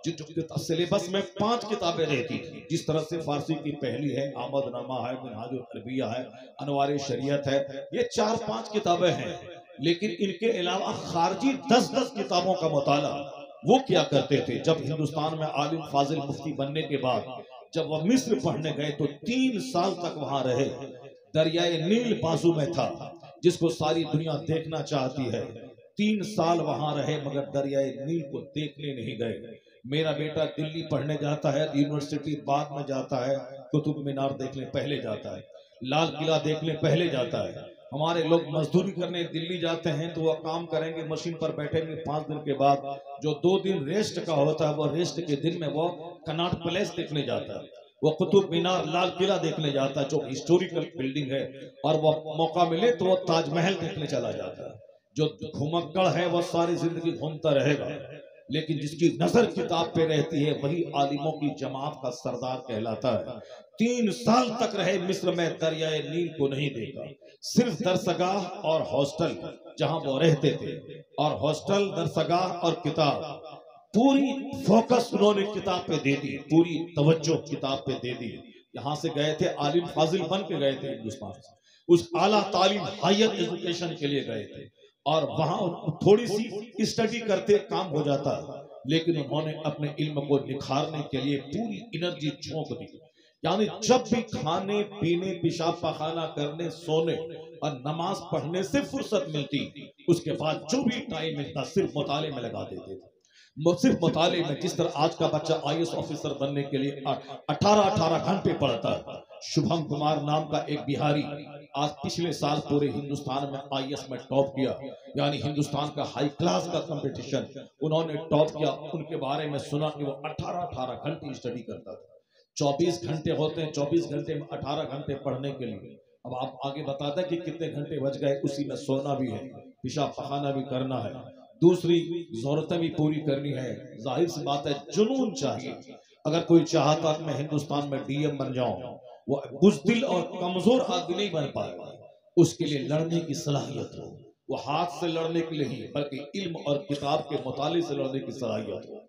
जो सिलेबस में 5 किताबें रहती थी, जिस तरह से फारसी की पहली है, आमदनामा है, मिनहाजुल अरबिया है, अनवार शरीयत है, ये 4-5 किताबें हैं। लेकिन इनके अलावा खारजी 10-10 किताबों का मुताला वो क्या करते थे। जब हिंदुस्तान में आलिम फाजिल मुफ्ती बनने के बाद जब वह मिस्र पढ़ने गए तो 3 साल तक वहां रहे। दरियाए नील बाजू में था, जिसको सारी दुनिया देखना चाहती है। 3 साल वहां रहे मगर दरियाए नील को देखने नहीं गए। मेरा बेटा दिल्ली पढ़ने जाता है, यूनिवर्सिटी बाद में जाता है, कुतुब मीनार देखने पहले जाता है, लाल किला देखने पहले जाता है। हमारे लोग मजदूरी करने दिल्ली जाते हैं तो वह काम करेंगे, मशीन पर बैठेंगे, 5 दिन के बाद जो 2 दिन रेस्ट का होता है, वो रेस्ट के दिन में वो कनॉट प्लेस देखने जाता है, वो कुतुब मीनार, लाल किला देखने जाता है जो हिस्टोरिकल बिल्डिंग है, और वो मौका मिले तो वो ताजमहल देखने चला जाता है। जो घुमक्कड़ है वो सारी जिंदगी घूमता रहेगा, लेकिन जिसकी नजर किताब पे रहती है वही आलिमों की जमात का सरदार कहलाता है। 3 साल तक रहे मिस्र में, दरियाए नील को नहीं देखा, सिर्फ दरसगाह और हॉस्टल जहां वो रहते थे, और हॉस्टल, दरसगाह और किताब, पूरी फोकस उन्होंने किताब पे दे दी, पूरी तवज्जो किताब पे दे दी। यहाँ से गए थे, आलिम फाजिल बन के गए थे हिंदुस्तान से, उस आला तालीम हायर एजुकेशन के लिए गए थे, और वहां थोड़ी सी स्टडी करते काम हो जाता, लेकिन उन्होंने अपने इल्म को निखारने के लिए पूरी एनर्जी झोंक दी। यानी जब भी खाने पीने, पेशाब पाखाना करने, सोने और नमाज पढ़ने से फुर्सत मिलती, उसके बाद जो भी टाइम मिलता सिर्फ मुताले में लगा देते थे। सिर्फ मुताले में, जिस तरह आज का बच्चा IAS ऑफिसर बनने के लिए 18-18 घंटे पढ़ता है। शुभम कुमार नाम का एक बिहारी आज पिछले साल पूरे हिंदुस्तान में IAS में टॉप किया, यानी हिंदुस्तान का हाई क्लास का कंपटीशन उन्होंने टॉप किया। उनके बारे में सुना कि वो 18-18 घंटे स्टडी करता था। 24 घंटे होते हैं, 24 घंटे में 18 घंटे पढ़ने के लिए। अब आप आगे बताते हैं कि कितने घंटे बच गए, उसी में सोना भी है, पेशाब पखाना भी करना है, दूसरी जरूरतें भी पूरी करनी है। जाहिर सी बात है जुनून चाहिए। अगर कोई चाहता कि मैं हिंदुस्तान में DM बन जाऊं, वो बुज़दिल और कमजोर आदमी नहीं बन पाएगा। उसके लिए लड़ने की सलाहियत हो, वो हाथ से लड़ने के लिए ही बल्कि इल्म और किताब के मुताले से लड़ने की सलाहियत हो,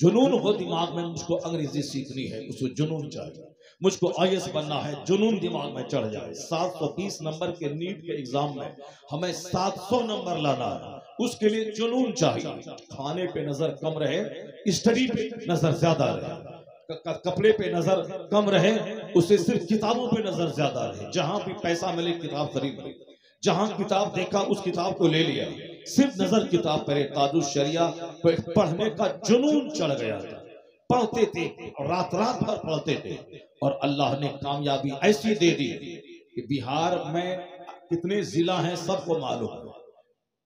जुनून हो दिमाग में, मुझको अंग्रेजी सीखनी है, उसको जुनून चाहिए, मुझको IAS बनना है, जुनून दिमाग में चढ़ जाए। 720 नंबर के नीट के एग्जाम में हमें 700 नंबर लाना है, उसके लिए जुनून चाहिए। खाने पे नजर कम रहे, स्टडी पे नजर ज्यादा रहे, कपड़े पे नजर कम रहे, उसे सिर्फ किताबों पे नजर ज्यादा रहे। जहां भी पैसा मिले किताब खरीद ली, जहां किताब देखा उस किताब को ले लिया, सिर्फ नजर किताब पर। ताजुश शरिया पढ़ने का जुनून चढ़ गया था, पढ़ते थे और रात रात भर पढ़ते थे, और अल्लाह ने कामयाबी ऐसी दे दी कि बिहार में कितने जिला हैं सबको मालूम है।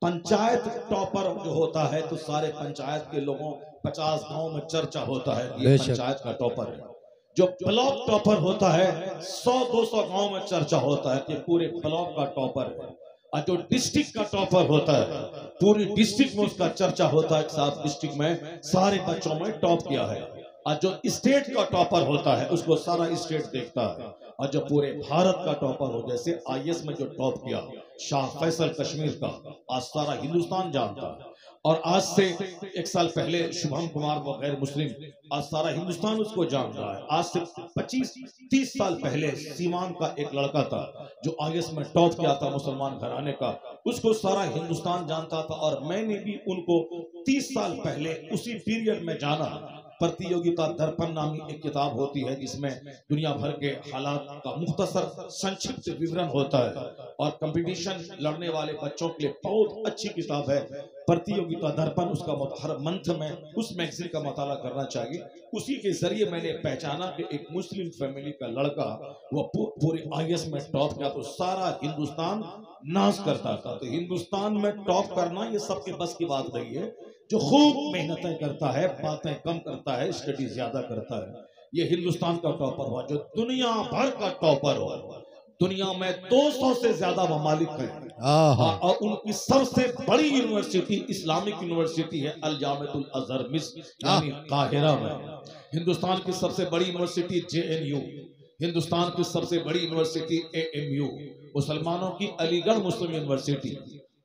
पंचायत टॉपर जो होता है तो सारे पंचायत के लोगों 50 गांव में चर्चा होता है ये पंचायत का टॉपर है। जो ब्लॉक टॉपर होता है 100-200 गांव में चर्चा होता है कि पूरे ब्लॉक का टॉपर है। और जो डिस्ट्रिक्ट का टॉपर होता है पूरी डिस्ट्रिक्ट में उसका चर्चा होता है, साथ डिस्ट्रिक्ट में सारे बच्चों में टॉप किया है। और जो स्टेट का टॉपर होता है उसको सारा स्टेट देखता है। और जो पूरे भारत का टॉपर हो, जैसे IAS में जो टॉप किया शाह फैसल कश्मीर का, आज सारा हिंदुस्तान जानता है। और आज से 1 साल पहले शुभम कुमार वो गैर मुस्लिम, आज सारा हिंदुस्तान उसको जान रहा है। आज से 25-30 साल पहले सीवान का एक लड़का था जो IAS में टॉप किया था, मुसलमान घराने का, उसको सारा हिंदुस्तान जानता था। और मैंने भी उनको 30 साल पहले उसी पीरियड में जाना। प्रतियोगिता दर्पण नामी एक किताब होती है जिसमें दुनिया भर के हालात का मुख्तसर संक्षिप्त विवरण होता है, और कंपटीशन लड़ने वाले बच्चों के लिए बहुत अच्छी किताब है प्रतियोगिता दर्पण। उसका हर मंथ में उस मैगजीन का मुताला करना चाहिए। उसी के जरिए मैंने पहचाना कि एक मुस्लिम फैमिली का लड़का वो पूरे IAS में टॉप किया तो सारा हिंदुस्तान नाज करता था। तो हिंदुस्तान में टॉप करना ये सबके बस की बात नहीं है। जो खूब मेहनतें करता है, बातें कम करता है, स्टडी ज्यादा करता है, ये हिंदुस्तान का टॉपर हुआ। जो दुनिया भर का टॉपर हो, दुनिया में 200 से ज्यादा ममालिक हैं, और उनकी सबसे बड़ी यूनिवर्सिटी इस्लामिक यूनिवर्सिटी है अल जामिअतुल अज़हर मिस्र यानी काहिरा में। हिंदुस्तान की सबसे बड़ी यूनिवर्सिटी JNU, हिंदुस्तान की सबसे बड़ी यूनिवर्सिटी AMU, मुसलमानों की अलीगढ़ मुस्लिम यूनिवर्सिटी,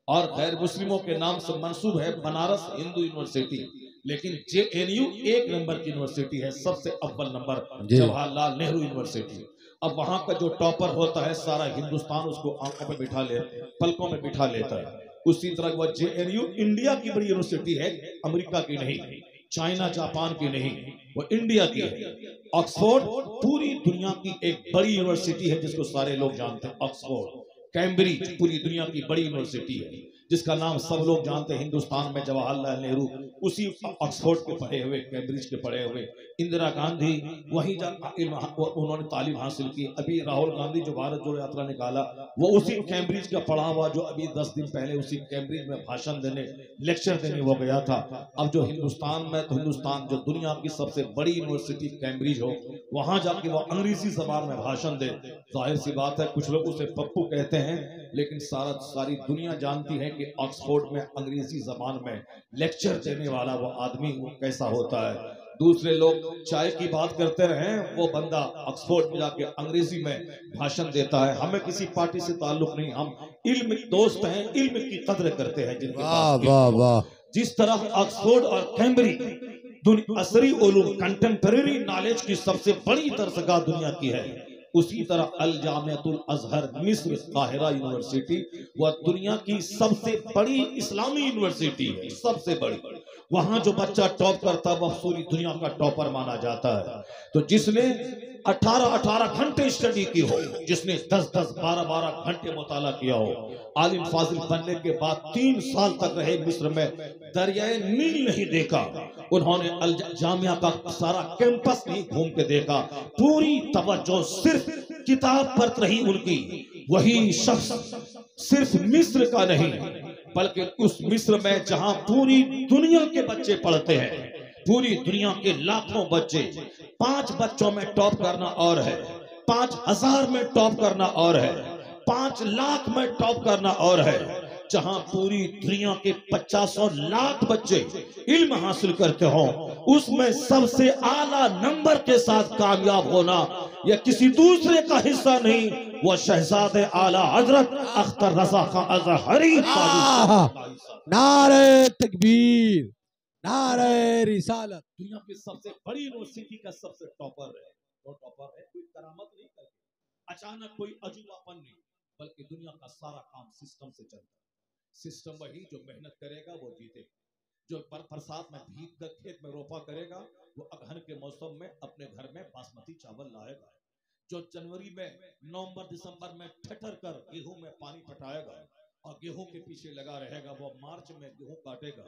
और गैर मुस्लिमों के नाम से मंसूब है बनारस हिंदू यूनिवर्सिटी। लेकिन JNU एक नंबर की यूनिवर्सिटी है, सबसे अव्वल नंबर जवाहरलाल नेहरू यूनिवर्सिटी। अब वहां का जो टॉपर होता है सारा हिंदुस्तान उसको आंखों में बिठा ले, पलकों में बिठा लेता है। उसी तरह वह JNU इंडिया की बड़ी यूनिवर्सिटी है, अमेरिका की नहीं, चाइना जापान की नहीं, वो इंडिया की है। ऑक्सफोर्ड पूरी दुनिया की एक बड़ी यूनिवर्सिटी है जिसको सारे लोग जानते हैं, ऑक्सफोर्ड। कैम्ब्रिज पूरी दुनिया की बड़ी यूनिवर्सिटी है जिसका नाम सब लोग जानते हैं हिंदुस्तान में, जवाहरलाल नेहरू उसी ऑक्सफोर्ड के पढ़े हुए, कैम्ब्रिज के पढ़े हुए। इंदिरा गांधी वहीं उन्होंने तालीम हासिल की। अभी राहुल गांधी जो भारत जोड़ो यात्रा निकाला वो उसी कैम्ब्रिज का पढ़ा हुआ, जो अभी 10 दिन पहले उसी कैम्ब्रिज में भाषण देने, लेक्चर देने वो गया था। अब जो हिंदुस्तान में, तो हिंदुस्तान जो दुनिया की सबसे बड़ी यूनिवर्सिटी कैम्ब्रिज हो, वहां जाके वो अंग्रेजी जबान में भाषण दे, जाहिर सी बात है कुछ लोग उसे पप्पू कहते हैं, लेकिन सारी दुनिया जानती है कि ऑक्सफोर्ड में अंग्रेजी जबान में लेक्चर देने वाला वो आदमी वो कैसा होता है। दूसरे लोग चाय की बात करते रहे, वो बंदा ऑक्सफोर्ड में जाके अंग्रेजी में भाषण देता है। हमें किसी पार्टी से ताल्लुक नहीं, हम इल्म दोस्त हैं, इल्म की कद्र करते हैं जिनके पास इल्म हो। जिस तरह ऑक्सफोर्ड और कैम्ब्रिज असरी उलूम कंटेम्परेरी नॉलेज की सबसे बड़ी दरसगाह दुनिया की है, उसी तरह अल जामिअतुल अज़हर मिस्र काहिरा यूनिवर्सिटी वह दुनिया की सबसे बड़ी इस्लामी यूनिवर्सिटी है, सबसे बड़ी। वहां जो बच्चा टॉप करता है वह पूरी दुनिया का टॉपर माना जाता है। तो जिसने 18-18 घंटे स्टडी की हो, जिसने 10-10 12-12 घंटे मुताला किया हो, आलिम फाजिल बनने के बाद 3 साल तक रहे मिस्र में, दरियाए नील नहीं देखा, उन्होंने अल जामिया का सारा कैंपस नहीं घूम के देखा, पूरी तवज्जो सिर्फ किताब पर रही उनकी। वही शख्स सिर्फ मिस्र का नहीं बल्कि उस मिस्र में जहां पूरी दुनिया के बच्चे पढ़ते हैं, पूरी दुनिया के लाखों बच्चे, 5 बच्चों में टॉप करना और है, 5000 में टॉप करना और है, 5 लाख में टॉप करना और है, जहां पूरी दुनिया के 50 लाख बच्चे इल्म हासिल करते हो, उसमें सबसे आला नंबर के साथ कामयाब होना यह किसी दूसरे का हिस्सा नहीं, वह शहजादे आला हजरत अख्तर रजा खां अज़हरी। नारे तकबीर, नारे रिसालत। दुनिया की सबसे बड़ी यूनिवर्सिटी का सबसे टॉपर है, वो टॉपर है कोई करामत नहीं करके, अचानक कोई अजूबापन नहीं, बल्कि दुनिया का सारा काम सिस्टम से चलता है। सिस्टम वही जो मेहनत करेगा वो जीतेगा, जो बरसात में भीग कर खेत में रोपा करेगा वो अगहन के मौसम में अपने घर में बासमती चावल लाएगा, जो जनवरी में, नवंबर दिसंबर में ठठर कर गेहूं में पानी पटाएगा और गेहूं के पीछे लगा रहेगा, वो मार्च में गेहूं काटेगा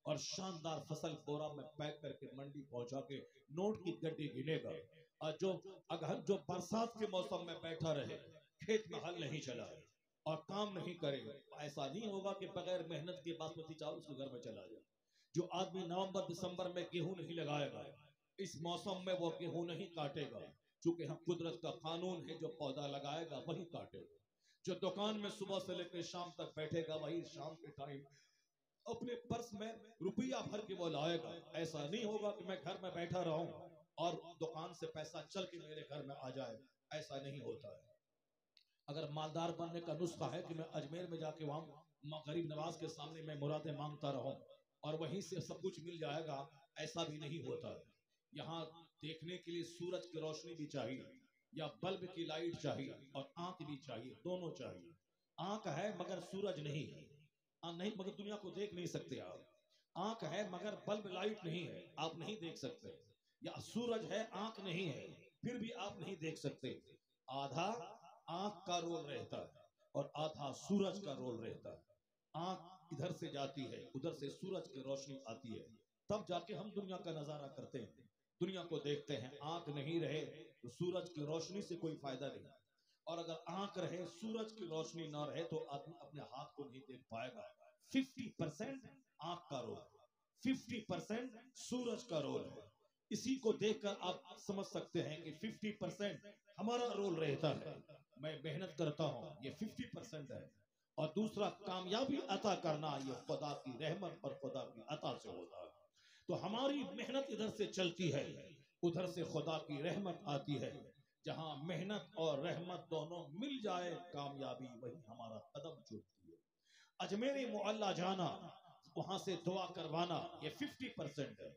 और शानदार फसल बोरा में पैक करके मंडी पहुंचा के नोट की गड्डी गिनेगा। और जो अगहन जो बरसात के मौसम में बैठा रहे, खेत में हल नहीं चलाए और काम नहीं करेगा, ऐसा नहीं होगा कि बगैर मेहनत के बासमती चावल उसके घर में चला जाए। जो आदमी नवंबर दिसंबर में गेहूं नहीं लगाएगा, इस मौसम में वो गेहूं नहीं काटेगा, क्योंकि हम कुदरत का कानून है, जो पौधा लगाएगा वही काटेगा। जो दुकान में सुबह से लेकर शाम तक बैठेगा वही शाम के टाइम अपने पर्स में रुपया भर के वो लाएगा। ऐसा नहीं होगा कि मैं घर में बैठा रहूं और दुकान से पैसा चल के मेरे घर में आ जाए, ऐसा नहीं होता है। अगर मालदार बनने का नुस्खा है कि मैं अजमेर में जाके वहां गरीब नवाज के सामने मैं मुरादें मांगता रहूं और वहीं से सब कुछ मिल जाएगा, ऐसा भी नहीं होता है। यहाँ देखने के लिए सूरज की रोशनी भी चाहिए या बल्ब की लाइट चाहिए और आंख भी चाहिए, दोनों चाहिए। आंख है मगर सूरज नहीं है, नहीं, मगर दुनिया को देख नहीं सकते आप। आंख है मगर बल्ब लाइट नहीं है, आप नहीं देख सकते। या सूरज है, आंख नहीं है, फिर भी आप नहीं देख सकते। आधा आंख का रोल रहता है और आधा सूरज का रोल रहता है। आंख इधर से जाती है, उधर से सूरज की रोशनी आती है, तब जाके हम दुनिया का नजारा करते हैं, दुनिया को देखते हैं। आंख नहीं रहे तो सूरज की रोशनी से कोई फायदा नहीं, और अगर आंख रहे, सूरज की रोशनी ना रहे, तो आदमी अपने हाथ को नहीं देख पाएगा। 50% आंख का रोल है, 50% सूरज का रोल है। इसी को देखकर आप समझ सकते हैं कि 50% हमारा रोल रहता है। मैं मेहनत करता हूं, ये 50% है, और दूसरा कामयाबी अता करना, ये खुदा की रहमत और खुदा की अता से होता है। तो हमारी मेहनत इधर से चलती है, उधर से खुदा की रहमत आती है। जहां मेहनत और रहमत दोनों मिल जाए, कामयाबी वही हमारा कदम चूमती है। अजमेरी मोहल्ला जाना, वहां से दुआ करवाना, ये 50% है।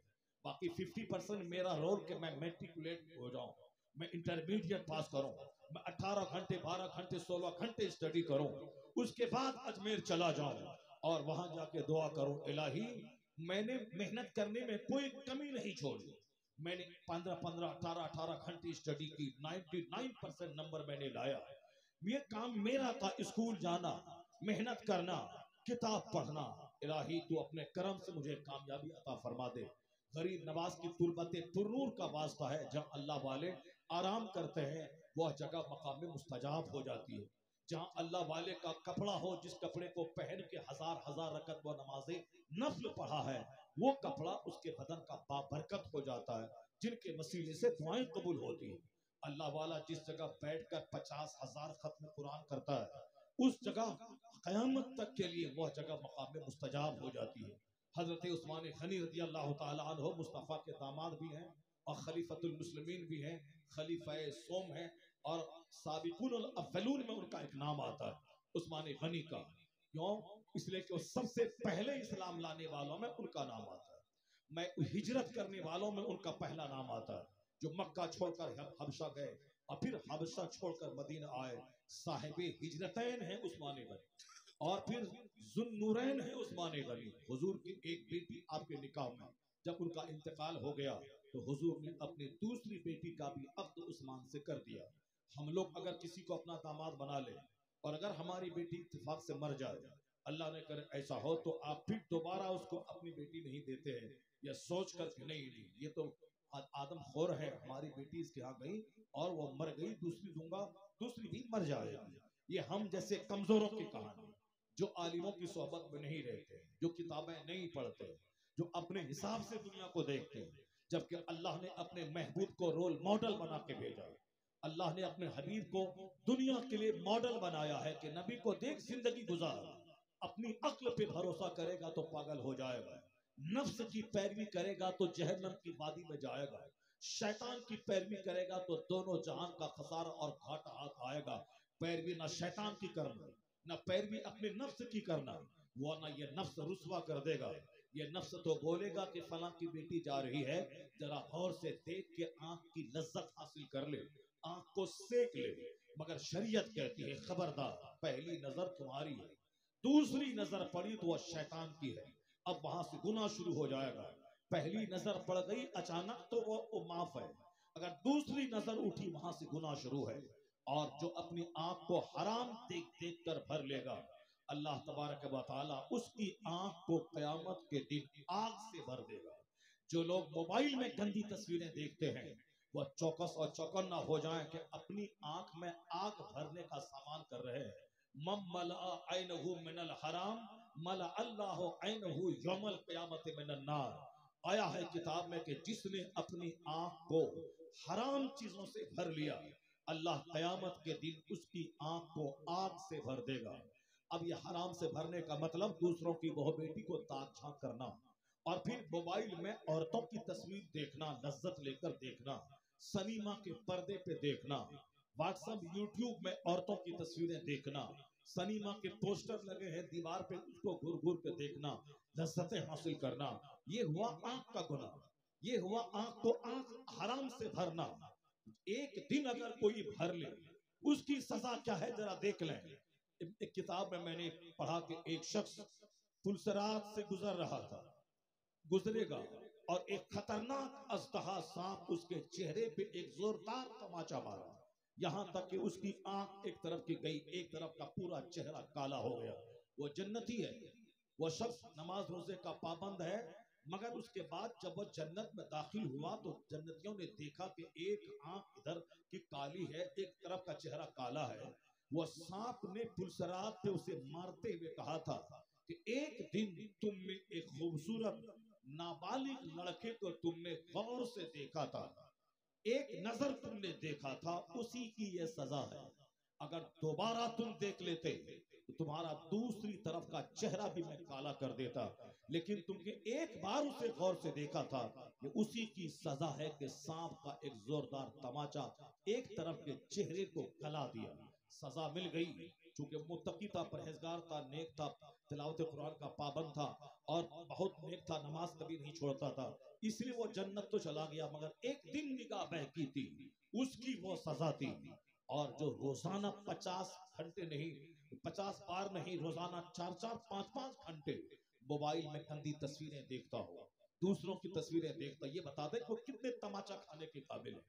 बाकी 50% मेरा रोल कि मैं मेट्रिकुलेट हो जाऊं, मैं इंटरमीडिएट पास करूं, मैं 18 घंटे 12 घंटे 16 घंटे स्टडी करूं, उसके बाद अजमेर चला जाऊं और वहां जाके दुआ करूं, इलाही मैंने मेहनत करने में कोई कमी नहीं छोड़ी, मैंने 15-15 18-18 घंटे स्टडी की, 99% नंबर मैंने लाया। ये काम मेरा था, स्कूल जाना, मेहनत करना, किताब पढ़ना। इलाही तू अपने करम से मुझे कामयाबी अता फरमा दे। गरीब नवाज की तुरबते पुरनूर का वास्ता है, जहाँ अल्लाह वाले आराम करते हैं वह जगह मकाम मुस्तजाब हो जाती है। जहाँ अल्लाह वाले का कपड़ा हो, जिस कपड़े को पहन के हजार हजार रकत व नमाजें नफल पढ़ा है, वो कपड़ा उसके बदन का बाबरकत हो जाता है, जिनके वसीले से दुआएं कबूल होती है। अल्लाह वाला जिस जगह बैठकर 50,000 खत्म कुरान करता है, उस जगह कयामत तक के लिए वह जगह मकाम मुस्तजाब हो जाती है। हजरत उस्मान गनी रज़ी अल्लाह ताला अन्हु मुस्तफ़ा के दामाद भी हैं और खलीफतुल मुस्लिमीन भी हैं, खलीफा सोम हैं, और साबिकुल अव्वलून में उनका एक नाम आता है उस्मान गनी का। क्यों? इसलिए कि वो सबसे पहले इस्लाम लाने वालों में उनका नाम आता है। मैं हिजरत करने वालों में उनका पहला नाम आता है, जो मक्का छोड़कर हबशा गए और फिर हबशा छोड़कर मदीना आए। साहिबे हिजरतैन है उस्मान गनी, और फिर जुन्नूरैन है उस्मान गनी। हुजूर की एक बेटी आपके निकाह में जब उनका इंतकाल हो गया, तो हुजूर ने अपनी दूसरी बेटी का भी अक्द उस्मान से कर दिया। हम लोग अगर किसी को अपना दामाद बना ले, और अगर हमारी बेटी इत्तेफाक से मर जाए, अल्लाह ने करे ऐसा हो, तो आप फिर दोबारा उसको अपनी बेटी नहीं देते हैं, या सोच कर कि नहीं नहीं ये तो आदम खोर है, हमारी बेटी इसके यहाँ गई और वो मर गई, दूसरी दूंगा, दूसरी भी मर जाएगी। ये हम जैसे कमजोरों की कहानी, जो आलिमों की सोहबत में नहीं रहते, जो किताबें नहीं पढ़ते, जो अपने हिसाब से दुनिया को देखते हैं, जबकि अल्लाह ने अपने महबूब को रोल मॉडल बना के भेजा। अल्लाह ने अपने हबीब को दुनिया के लिए मॉडल बनाया है कि नबी को देख जिंदगी गुजार, अपनी अक्ल पे भरोसा करेगा तो पागल हो जाएगा, नफ्स की पैरवी करेगा तो जहन्नम की वादी में जाएगा, शैतान की पैरवी करेगा तो दोनों जहान का खसारा और घाटा हाथ आएगा। पैरवी ना शैतान की करना, ना पैरवी अपने नफ्स की करना, वो ना ये नफ्स रुसवा कर देगा। ये नफ्स तो बोलेगा कि फला की बेटी जा रही है, जरा गौर से देख के आंख की लज्जत हासिल कर ले, आंख को सेक ले। मगर शरीयत कहती है खबरदार, पहली नजर तुम्हारी है, दूसरी नजर पड़ी तो वह शैतान की है। अब वहां से गुनाह शुरू हो जाएगा। पहली नजर पड़ गई अचानक तो वो माफ है, अगर दूसरी नजर उठी वहां से गुनाह शुरू है। और जो अपनी आंख को हराम देख देख कर भर लेगा, अल्लाह तबारक व तआला उसकी आंख को कयामत के दिन आग से भर देगा। जो लोग मोबाइल में गंदी तस्वीरें देखते हैं, वह चौकस और चौकन्ना हो जाएं कि अपनी आंख में आग भरने का सामान कर रहे हैं। मम्मला ऐनहु मिनल हराम मला अल्लाह ऐनहु यौमल क़यामत मिनन नार। आया है किताब में कि जिसने अपनी आंख को हराम चीजों से भर लिया, अल्लाह कयामत के दिन उसकी आंख को आग से भर देगा। अब यह हराम से भरने का मतलब दूसरों की बहू बेटी को ताक झांक करना, और फिर मोबाइल में औरतों की तस्वीर देखना, लज्जत लेकर देखना, सनीमा के पर्दे पे देखना, व्हाट्सएप यूट्यूब में औरतों की तस्वीरें देखना, सनीमा के पोस्टर लगे हैं दीवार पे, उसको घूर घूर के देखना, लज्जतें हासिल करना, ये हुआ आंख का गुनाह। ये हुआ आंख को आंख हराम से भरना। एक दिन अगर कोई भर ले, उसकी सजा क्या है जरा देख लें। एक किताब में मैंने पढ़ा कि एक शख्स पुलसरात से गुजर रहा था, गुजरेगा और एक खतरनाक अजदहा सांप उसके चेहरे पे एक जोरदार तमाचा मारा, यहां तक कि उसकी आंख एक तरफ की गई, एक तरफ का पूरा चेहरा काला हो गया। वो जन्नती है, वो शख्स नमाज रोजे का पाबंद है, मगर उसके बाद जब वो जन्नत में दाखिल हुआ तो जन्नतियों ने देखा कि एक आंख इधर की काली है, एक तरफ का चेहरा काला है। वो सांप ने पुलसरात पे उसे मारते हुए कहा था कि एक दिन तुमने एक खूबसूरत नाबालिग लड़के को तुमने गौर से देखा था, एक नजर तुमने देखा था, उसी की यह सजा है। अगर दोबारा तुम देख लेते तो तुम्हारा दूसरी तरफ का चेहरा भी मैं काला कर देता, लेकिन तुमने एक बार उसे गौर से देखा था, ये उसी की सजा है कि सांप का एक जोरदार तमाचा एक तरफ के चेहरे को गला दिया। सजा मिल गई, चूंकि मुत्तकी था, परहेजगार था, नेक था, तिलावत कुरान का पाबंद था और बहुत नेक था, नमाज कभी नहीं छोड़ता था, इसलिए वो जन्नत तो चला गया, मगर एक दिन निगाह बहकी थी, उसकी वो सजा थी। और जो रोजाना 50 घंटे नहीं, 50 बार नहीं, रोजाना 4-4 5-5 घंटे मोबाइल में गंदी तस्वीरें देखता हो, दूसरों की तस्वीरें देखता, ये बता दे वो कितने तमाचा खाने के काबिल है,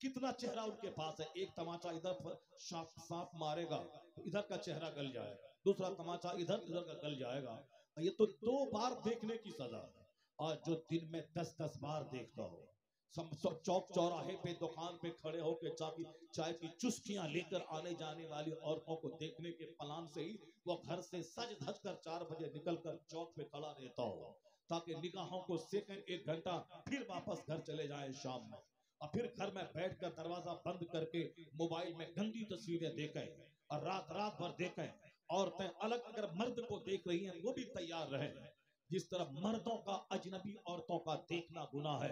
कितना चेहरा उनके पास है। एक तमाचा इधर सांप मारेगा तो इधर का चेहरा गल जाएगा, दूसरा तमाचा इधर का गल जाएगा। ये तो 2 बार देखने की सजा है। और जो दिन में 10-10 बार देखता हो, चौक चौराहे पे दुकान पे खड़े होकर चाय की चुस्कियां लेकर आने जाने वाली औरतों को देखने के प्लान से ही वो घर से सज धज कर 4 बजे निकलकर चौक पे खड़ा रहता हो, ताकि निगाहों को सेकंड 1 घंटा फिर वापस घर चले जाए शाम में, और फिर घर में बैठकर दरवाजा बंद करके मोबाइल में गंदी तस्वीरें देखें और रात रात भर देखें। औरतें अलग अगर मर्द को देख रही हैं वो भी तैयार रहे। जिस तरह मर्दों का अजनबी औरतों का देखना गुनाह है,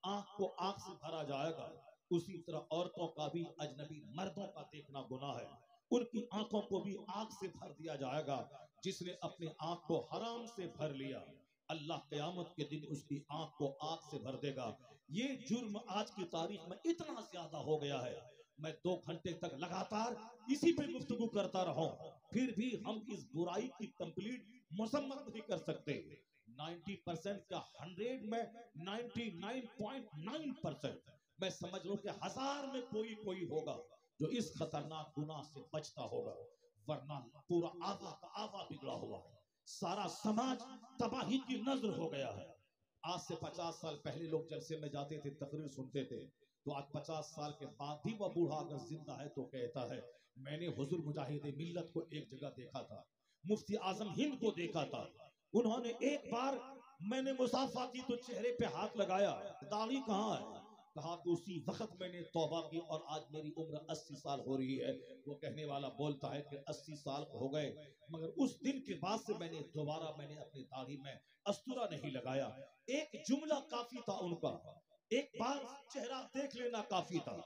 आंख को आंख से भरा जाएगा, उसी तरह औरतों का भी अजनबी मर्दों का देखना गुनाह है, उनकी आंखों को भी आंख से भर दिया जाएगा। जिसने अपनी आंख को हराम से भर लिया, अल्लाह क़यामत के दिन उसकी आंख को आग से भर देगा। ये जुर्म आज की तारीख में इतना ज्यादा हो गया है, मैं 2 घंटे तक लगातार इसी पे गुफ्तगू करता रहा, फिर भी हम इस बुराई की कंप्लीट मसम्मत नहीं कर सकते। 90% का 100 में 99.9% मैं समझ लो कि 1000 में कोई होगा जो इस खतरनाक गुनाह से बचता होगा, वरना पूरा आवा का आवा बिगड़ा हुआ है, सारा समाज तबाही की नजर हो गया है। आज से 50 साल पहले लोग जलसे में जाते थे, तकरीर सुनते थे, तो आज 50 साल के बाद भी वह बूढ़ा अगर जिंदा है तो कहता है मैंने हुजूर मुजाहिद मिल्लत को एक जगह देखा था, मुफ्ती आजम हिंद को देखा था, उन्होंने एक बार मैंने मुसाफा की तो चेहरे पे हाथ लगाया, दाढ़ी कहाँ है, कहा कि उसी वक्त मैंने तौबा की और आज मेरी उम्र 80 साल हो रही है। वो कहने वाला बोलता है कि 80 साल हो गए, मगर उस दिन के बाद से मैंने अपनी दाढ़ी में अस्तूरा नहीं लगाया। एक जुमला काफी था उनका, एक बार चेहरा देख लेना काफी था,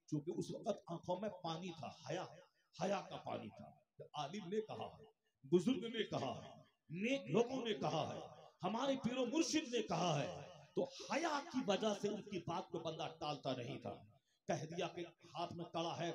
क्योंकि उस वक्त आंखों में पानी था, हया का पानी था। आलिम ने कहा है, बुजुर्ग ने कहा है, नेक लोगों ने कहा है, हमारे पीरो मुर्शिद ने कहा है, तो हया की वजह से उनकी बात को बंदा टालता नहीं था। कह दिया कि हाथ में कड़ा है,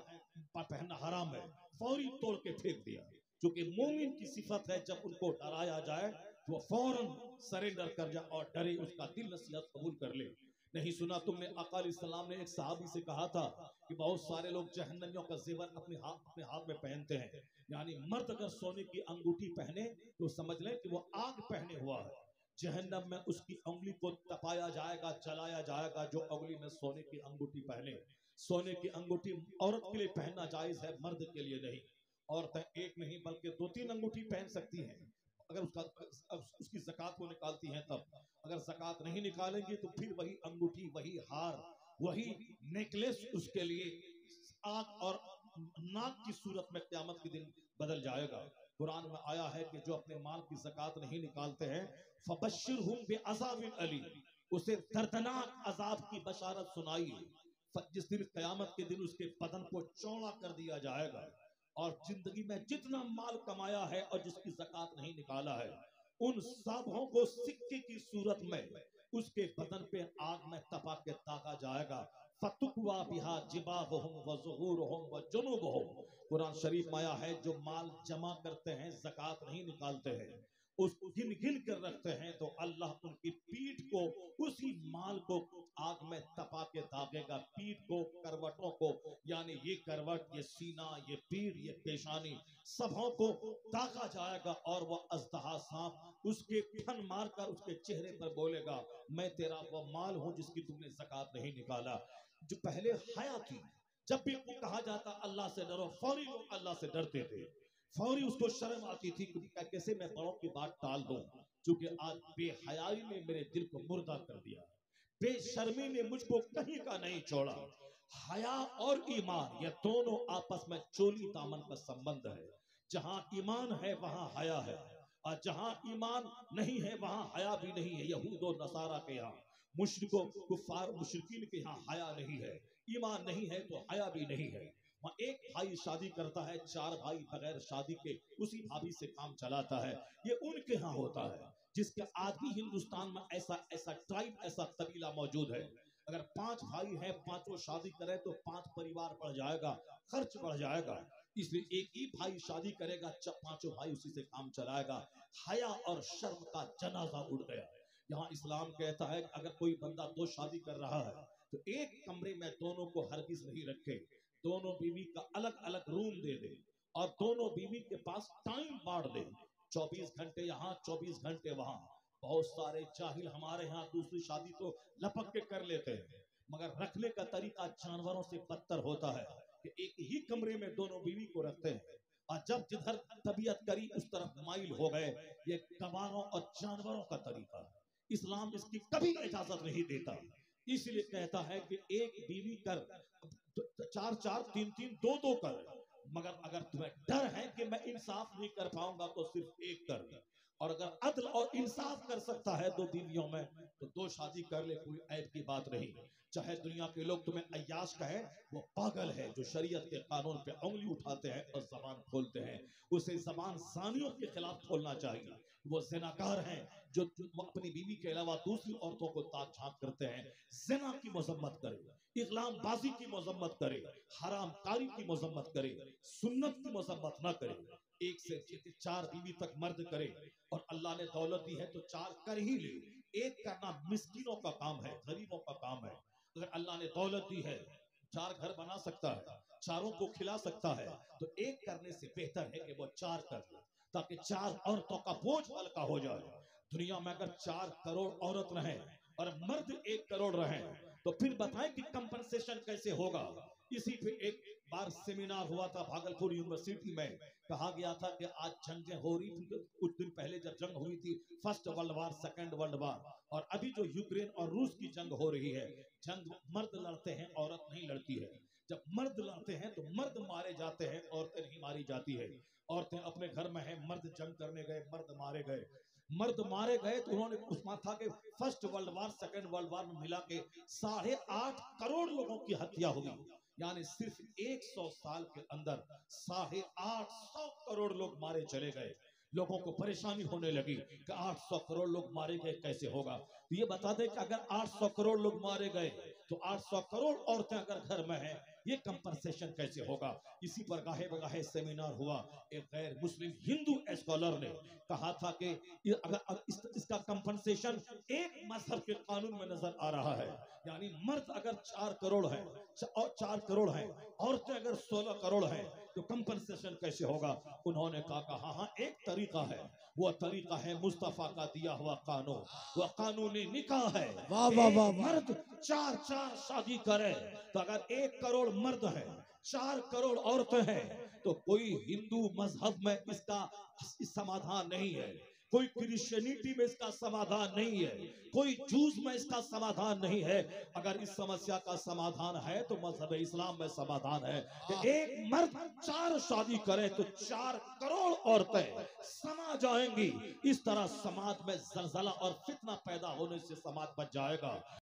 पहनना हराम है, फौरी तोड़ के फेंक दिया, क्योंकि मोमिन की सिफत है जब उनको डराया जाए तो फौरन सरेंडर कर जाए और डरे, उसका दिल नसीहत कबूल कर ले। नहीं सुना तुमने आका सलाम ने एक सहाबी से कहा था कि बहुत सारे लोग जहन्नमियों का जेवर अपने हाथ में पहनते हैं, यानी मर्द अगर सोने की अंगूठी पहने तो समझ लें कि वो आग पहने हुआ है, जहन्नम में उसकी उंगली को तपाया जाएगा, जलाया जाएगा जो उंगली में सोने की अंगूठी पहने। सोने की अंगूठी औरत के लिए पहनना जायज है, मर्द के लिए नहीं। औरतें एक नहीं बल्कि 2-3 अंगूठी पहन सकती हैं अगर उसकी ज़कात को निकालती हैं तब, अगर ज़कात नहीं निकालेंगी तो फिर वही अंगूठी, वही हार, वही नेकलेस उसके लिए आग और नाक की सूरत में क़यामत के दिन बदल जाएगा। कुरान में आया है कि जो अपने माल की ज़कात नहीं निकालते हैं, फबश्शिरहुम बिअज़ाबिन अलीम, उसे दर्दनाक अजाब की बशारत सुनाइए। जिस दिन क़यामत के दिन उसके बदन को चौड़ा कर दिया जाएगा और जिंदगी में जितना माल कमाया है और जिसकी ज़कात नहीं निकाला है, उन सबों को सिक्के की सूरत में उसके बदन पे आग में तपा के ताका जाएगा। फतुकवा बिहा जिबाहुहुम व ज़ुहूरुहुम व जुनूबुहुम, कुरान शरीफ में आया है जो माल जमा करते हैं, ज़कात नहीं निकालते हैं, उस गिन गिन कर रखते हैं तो अल्लाह उनकी पीठ को, उसी माल को आग में तपा के दागेगा, पीठ को, करवटों को, यानी ये करवट, ये सीना, ये पीठ, ये पेशानी, सबों को दागा जाएगा और वह अजदहा सांप उसके फन मारकर उसके चेहरे पर बोलेगा, मैं तेरा वह माल हूं जिसकी तुमने ज़कात नहीं निकाला। जो पहले हया थी, जब भी कहा जाता अल्लाह से डरो, फौरी लोग अल्लाह से डरते थे, फौरी उसको शर्म आती थी कि कैसे मैं बड़ों की बात टाल दूं, क्योंकि आज बेहयाई ने मेरे दिल को मुर्दा कर दिया, बेशर्मी ने मुझको कहीं का नहीं छोड़ा। हया और ईमान ये दोनों आपस में चोली दामन का संबंध है। जहां ईमान है वहां हया है, और जहां ईमान नहीं है वहां हया भी नहीं है। यहूद और नसारा के यहाँ, मुशरिकों, कुफार मुशरिकीन के यहाँ हया नहीं है, ईमान नहीं है तो हया भी नहीं है। वहाँ एक भाई शादी करता है, चार भाई बगैर शादी के उसी भाभी से काम चलाता है, ये उनके यहाँ होता है। जिसके आज भी हिंदुस्तान में ऐसा ऐसा ट्राइब, ऐसा कबीला मौजूद है। अगर 5 भाई हैं, पांचों शादी करें तो 5 परिवार बढ़ जाएगा, खर्च बढ़ जाएगा, इसलिए एक ही भाई शादी करेगा, पांचों भाई उसी से काम चलाएगा। हया और शर्म का जनाजा उड़ गया। यहाँ इस्लाम कहता है अगर कोई बंदा 2 शादी कर रहा है तो एक कमरे में दोनों को हरगिज नहीं रखे, दोनों बीवी का अलग अलग रूम दे दे और दोनों बीवी के पास टाइम बांट दे, 24 घंटे यहाँ 24 घंटे वहां। बहुत सारे जाहिल हमारे यहाँ दूसरी शादी तो लपक के कर लेते हैं, मगर रखने का तरीका जानवरों से बदतर होता है कि एक ही कमरे में दोनों बीवी को रखते हैं, और जब जिधर तबीयत करी उस तरफ माइल हो गए। ये गवारों और जानवरों का तरीका है, इस्लाम इसकी कभी इजाजत नहीं देता। इसलिए कहता है कि एक बीवी कर, 4-4, 3-3, 2-2 कर, मगर अगर तुम्हें डर है कि मैं इंसाफ नहीं कर पाऊंगा तो सिर्फ एक कर। और अगर अदल और इंसाफ कर सकता है 2 बीवियों में तो 2 शादी कर ले, कोई ऐब की बात नहीं। चाहे दुनिया के लोग तुम्हें अय्याश कहें, वो पागल है जो शरीयत के कानून पे उंगली उठाते हैं और जबान खोलते हैं। उसे जबान ज़ानियों के खिलाफ खोलना चाहिए। वो ज़िनाकार हैं जो अपनी बीवी के अलावा दूसरी औरतों को ताक झांक करते हैं। ज़िना की मजम्मत करे, इस्लामबाजी की मजम्मत करे, हरामकारी की मजम्मत करे, सुन्नत की मजम्मत न करे। 1 से 4 बीवी तक मर्द करे, और अल्लाह ने दौलत दी है तो 4 कर ही ले। एक करना मिस्किनों का काम है, गरीबों का काम है। अगर अल्लाह ने दौलत दी है, 4 घर बना सकता है, चारों को खिला सकता है, तो एक करने से बेहतर है कि वो 4 कर ले, ताकि 4 औरतों का बोझ हल्का हो जाए। दुनिया में अगर 4 करोड़ औरत रहे और मर्द 1 करोड़ रहे तो फिर बताएं कि कंपनसेशन कैसे होगा। इसी पे एक बार सेमिनार हुआ था भागलपुर यूनिवर्सिटी में, कहा गया था कि आज जंगें हो रही थी, कुछ दिन पहले जब जंग हुई थी, first world war, second world war, और अभी जो यूक्रेन और रूस की जंग हो रही है, जंग मर्द लड़ते हैं, औरत नहीं लड़ती है। जब मर्द लड़ते हैं तो मर्द मारे जाते हैं, औरतें नहीं मारी जाती है। औरतें अपने घर में हैं, मर्द जंग करने गए, मर्द मारे गए। मर्द मारे गए तो उन्होंने उसमें था कि first world war, second world war में मिला के 8.5 करोड़ लोगों की हत्या हुई। यानी सिर्फ 100 साल के अंदर 850 करोड़ लोग मारे चले गए। लोगों को परेशानी होने लगी कि 800 करोड़ लोग मारे गए कैसे होगा। तो ये बता दें कि अगर 800 करोड़ लोग मारे गए तो 800 करोड़ औरतें अगर घर में हैं, ये कंपनसेशन कैसे होगा। इसी पर गाहे बगाहे सेमिनार हुआ। एक गैर मुस्लिम हिंदू स्कॉलर ने कहा था कि अगर इसका कंपनसेशन एक मजहब के कानून में नजर आ रहा है, यानी मर्द अगर 4 करोड़ है और 4 करोड़ है, औरतें अगर 16 करोड़ है, तो कंपनसेशन कैसे होगा। उन्होंने कहा हाँ एक तरीका है, वो तरीका है मुस्तफा का दिया हुआ कानून, वह कानूनी निकाह है। वाह वाह वाह वाह। मर्द 4-4 शादी करे, तो अगर 1 करोड़ मर्द है, 4 करोड़ औरतें हैं, तो कोई हिंदू मजहब में इसका समाधान नहीं है, कोई क्रिश्चियनिटी में इसका समाधान नहीं है, कोई जूस में इसका समाधान नहीं है। अगर इस समस्या का समाधान है तो मजहब इस्लाम में समाधान है कि एक मर्द 4 शादी करे तो 4 करोड़ औरतें समा जाएंगी। इस तरह समाज में जलजला और फितना पैदा होने से समाज बच जाएगा।